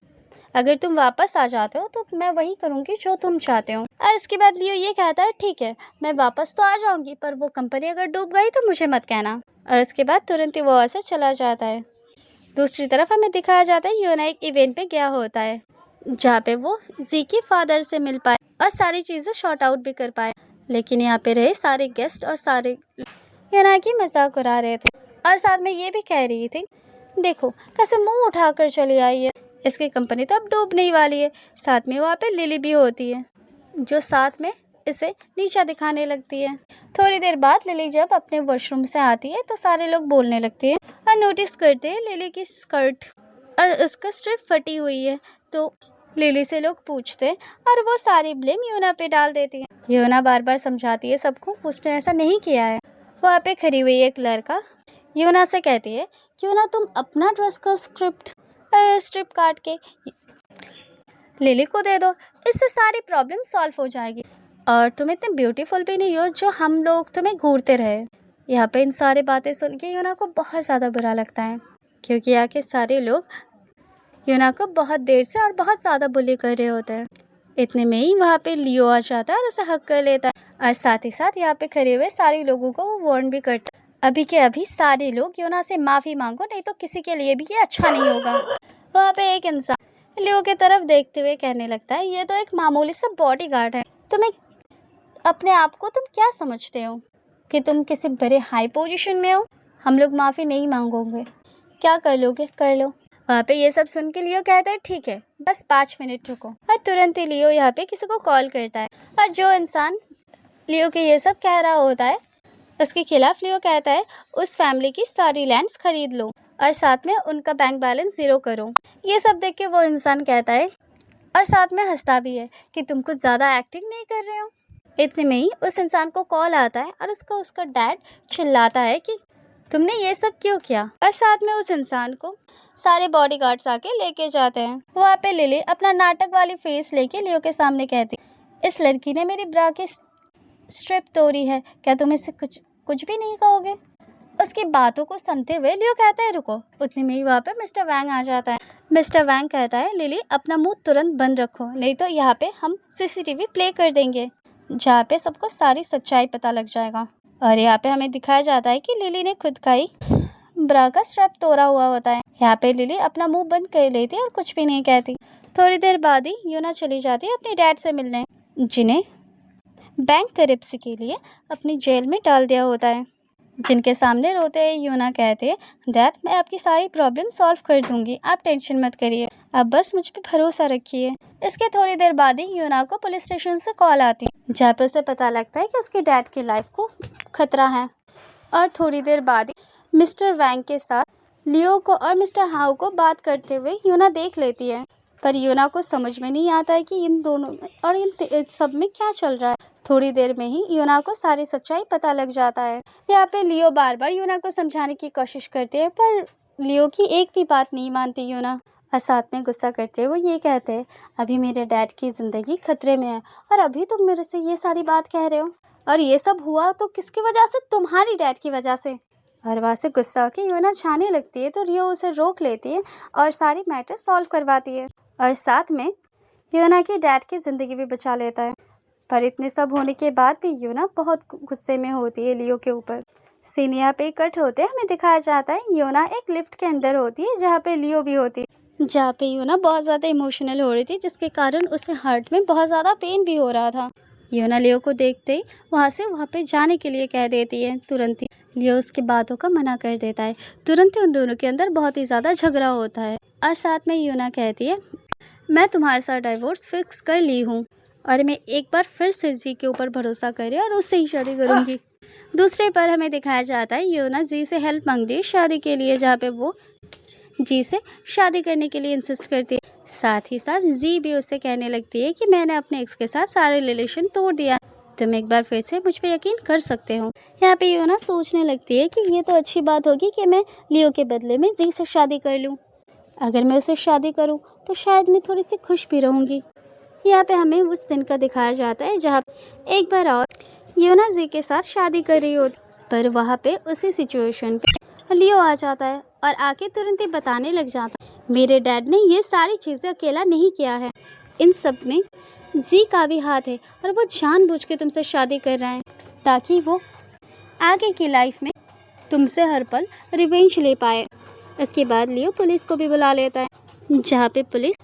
अगर तुम वापस आ जाते हो तो मैं वही करूँगी जो तुम चाहते हो। और इसके बाद लियो ये कहता है, ठीक है, मैं वापस तो आ जाऊँगी, पर वो कंपनी अगर डूब गई तो मुझे मत कहना। और इसके बाद तुरंत ही वो वहाँ से चला जाता है। दूसरी तरफ हमें दिखाया जाता है योना एक इवेंट पे गया होता है, जहाँ पे वो जी के फादर से मिल पाए और सारी चीज़ें शॉर्ट आउट भी कर पाए। लेकिन यहाँ पे रहे सारे गेस्ट और सारे योना की मजाक उड़ा रहे थे और साथ में ये भी कह रही थी, देखो कैसे मुंह उठाकर चली आई है, इसकी कंपनी तो अब डूबने ही वाली है। साथ में वहाँ पे लिली भी होती है जो साथ में इसे नीचा दिखाने लगती है। थोड़ी देर बाद लिली जब अपने वॉशरूम से आती है तो सारे लोग बोलने लगते हैं और नोटिस करते हैं लिली की स्कर्ट और उसका स्ट्रिप फटी हुई है। तो लिली से लोग पूछते हैं और वो सारी ब्लेम योना पे डाल देती है। योना बार बार समझाती है सबको, उसने ऐसा नहीं किया है। वहाँ पे खड़ी हुई एक लड़का योना से कहती है, क्यों ना तुम अपना ड्रेस का स्ट्रिप काट के लिली को दे दो, इससे सारी प्रॉब्लम सॉल्व हो जाएगी और तुम इतने ब्यूटीफुल भी नहीं हो जो हम लोग तुम्हें घूरते रहे। यहाँ पे इन सारी बातें सुन के योना को बहुत ज़्यादा बुरा लगता है, क्योंकि यहाँ के सारे लोग योना को बहुत देर से और बहुत ज़्यादा बुली कर रहे होते हैं। इतने में ही वहाँ पे लियो आ जाता है और उसे हक कर लेता है और साथ ही साथ यहाँ पे खड़े हुए सारे लोगों को वो वार्न भी करता है, अभी के अभी सारे लोग योना से माफ़ी मांगो, नहीं तो किसी के लिए भी ये अच्छा नहीं होगा। वहाँ पे एक इंसान लियो की तरफ देखते हुए कहने लगता है, ये तो एक मामूली सा बॉडीगार्ड है, तुम्हें अपने आप को तुम क्या समझते हो कि तुम किसी बड़े हाई पोजीशन में हो? हम लोग माफ़ी नहीं मांगोगे, क्या कर लोगे कर लो। वहाँ पे ये सब सुन के लियो कहता है, ठीक है, बस 5 मिनट रुको। और तुरंत ही लियो यहाँ पे किसी को कॉल करता है और जो इंसान लियो के ये सब कह रहा होता है उसके खिलाफ लियो कहता है, उस फैमिली की सारी लैंड्स खरीद लो और साथ में उनका बैंक बैलेंस 0 करो। ये सब देख के वो इंसान कहता है और साथ में हंसता भी है कि तुम कुछ ज़्यादा एक्टिंग नहीं कर रहे हो। इतने में ही उस इंसान को कॉल आता है और उसका डैड चिल्लाता है कि तुमने ये सब क्यों किया। और साथ में उस इंसान को सारे बॉडीगार्ड्स आके लेके जाते हैं। वहाँ पे लिली अपना नाटक वाली फेस लेके लियो के सामने कहती, इस लड़की ने मेरी ब्रा की स्ट्रिप तोड़ी है, क्या तुम इससे कुछ भी नहीं कहोगे? उसकी बातों को सुनते हुए लियो कहता है, रुको। उतने में ही वहाँ पे मिस्टर वैंग आ जाता है। मिस्टर वैंग कहता है, लिली अपना मुंह तुरंत बंद रखो, नहीं तो यहाँ पे हम CCTV प्ले कर देंगे, जहाँ पे सबको सारी सच्चाई पता लग जाएगा। और यहाँ पे हमें दिखाया जाता है कि लिली ने खुद का ही ब्रा का स्ट्रैप तोड़ा हुआ होता है। यहाँ पे लिली अपना मुंह बंद कर लेती है और कुछ भी नहीं कहती। थोड़ी देर बाद ही योना चली जाती है अपने डैड से मिलने, जिन्हें बैंक करप्सी के लिए अपनी जेल में डाल दिया होता है। जिनके सामने रोते हुए योना कहते हैं, डैड मैं आपकी सारी प्रॉब्लम सॉल्व कर दूंगी, आप टेंशन मत करिए, आप बस मुझ पे भरोसा रखिए। इसके थोड़ी देर बाद ही योना को पुलिस स्टेशन से कॉल आती है, जहाँ पर उसे पता लगता है कि उसके डैड की लाइफ को खतरा है। और थोड़ी देर बाद ही मिस्टर वैंग के साथ लियो को और मिस्टर हाउ को बात करते हुए योना देख लेती है, पर योना को समझ में नहीं आता है कि इन दोनों में और इन सब में क्या चल रहा है। थोड़ी देर में ही योना को सारी सच्चाई पता लग जाता है। यहाँ पे लियो बार बार योना को समझाने की कोशिश करते हैं, पर लियो की एक भी बात नहीं मानती योना। और साथ में गुस्सा करते हुए वो ये कहते हैं, अभी मेरे डैड की ज़िंदगी खतरे में है और अभी तुम मेरे से ये सारी बात कह रहे हो, और ये सब हुआ तो किसकी वजह से? तुम्हारी डैड की वजह से। और वहाँ से गुस्सा होकर योना छाने लगती है, तो लियो उसे रोक लेती है और सारी मैटर सॉल्व करवाती है और साथ में योना की डैड की ज़िंदगी भी बचा लेता है। पर इतने सब होने के बाद भी योना बहुत गुस्से में होती है लियो के ऊपर। सीन यहाँ पे कट होते हमें दिखाया जाता है, योना एक लिफ्ट के अंदर होती है जहाँ पे लियो भी होती है, जहाँ पे योना बहुत ज़्यादा इमोशनल हो रही थी, जिसके कारण उसे हार्ट में बहुत ज़्यादा पेन भी हो रहा था। योना लियो को देखते ही वहाँ पे जाने के लिए कह देती है। तुरंत ही लियो उसकी बातों का मना कर देता है। तुरंत ही उन दोनों के अंदर बहुत ही ज़्यादा झगड़ा होता है और साथ में योना कहती है, मैं तुम्हारे साथ डाइवोर्स फिक्स कर ली हूँ और मैं एक बार फिर से जी के ऊपर भरोसा करे और उससे ही शादी करूँगी। दूसरे पर हमें दिखाया जाता है योना जी से हेल्प मांगती है शादी के लिए, जहाँ पे वो जी से शादी करने के लिए इंसिस्ट करती है। साथ ही साथ जी भी उससे कहने लगती है कि मैंने अपने एक्स के साथ सारे रिलेशन तोड़ दिया, तुम एक बार फिर से मुझ पे यकीन कर सकते हो। यहाँ पे योना सोचने लगती है कि ये तो अच्छी बात होगी कि मैं लियो के बदले में जी से शादी कर लूँ। अगर मैं उससे शादी करूँ तो शायद मैं थोड़ी सी खुश भी रहूँगी। यहाँ पे हमें उस दिन का दिखाया जाता है जहाँ एक बार और योना जी के साथ शादी कर रही होती, पर वहाँ पे उसी सिचुएशन पे लियो आ जाता है और आके तुरंत ही बताने लग जाता है मेरे डैड ने ये सारी चीज़ें अकेला नहीं किया है, इन सब में जी का भी हाथ है और वो जानबूझ के तुमसे शादी कर रहे हैं ताकि वो आगे की लाइफ में तुमसे हर पल रिवेंज ले पाए। इसके बाद लियो पुलिस को भी बुला लेता है, जहाँ पे पुलिस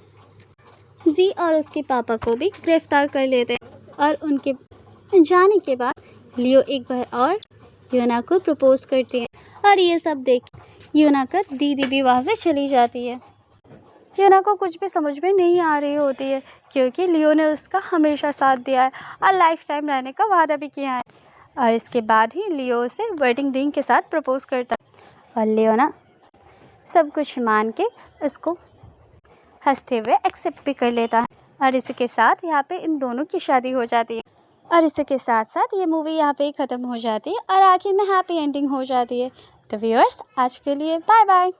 जी और उसके पापा को भी गिरफ्तार कर लेते हैं और उनके जाने के बाद लियो एक बार और योना को प्रपोज करती है और ये सब देख योना का दीदी भी वहाँ से चली जाती है। योना को कुछ भी समझ में नहीं आ रही होती है क्योंकि लियो ने उसका हमेशा साथ दिया है और लाइफ टाइम रहने का वादा भी किया है, और इसके बाद ही लियो उसे वेडिंग रिंग के साथ प्रपोज करता है और लियोना सब कुछ मान के इसको हंसते हुए एक्सेप्ट भी कर लेता है। और इसी के साथ यहाँ पे इन दोनों की शादी हो जाती है और इसी के साथ साथ ये मूवी यहाँ पे ही ख़त्म हो जाती है और आखिर में हैप्पी एंडिंग हो जाती है। तो व्यूअर्स आज के लिए बाय बाय।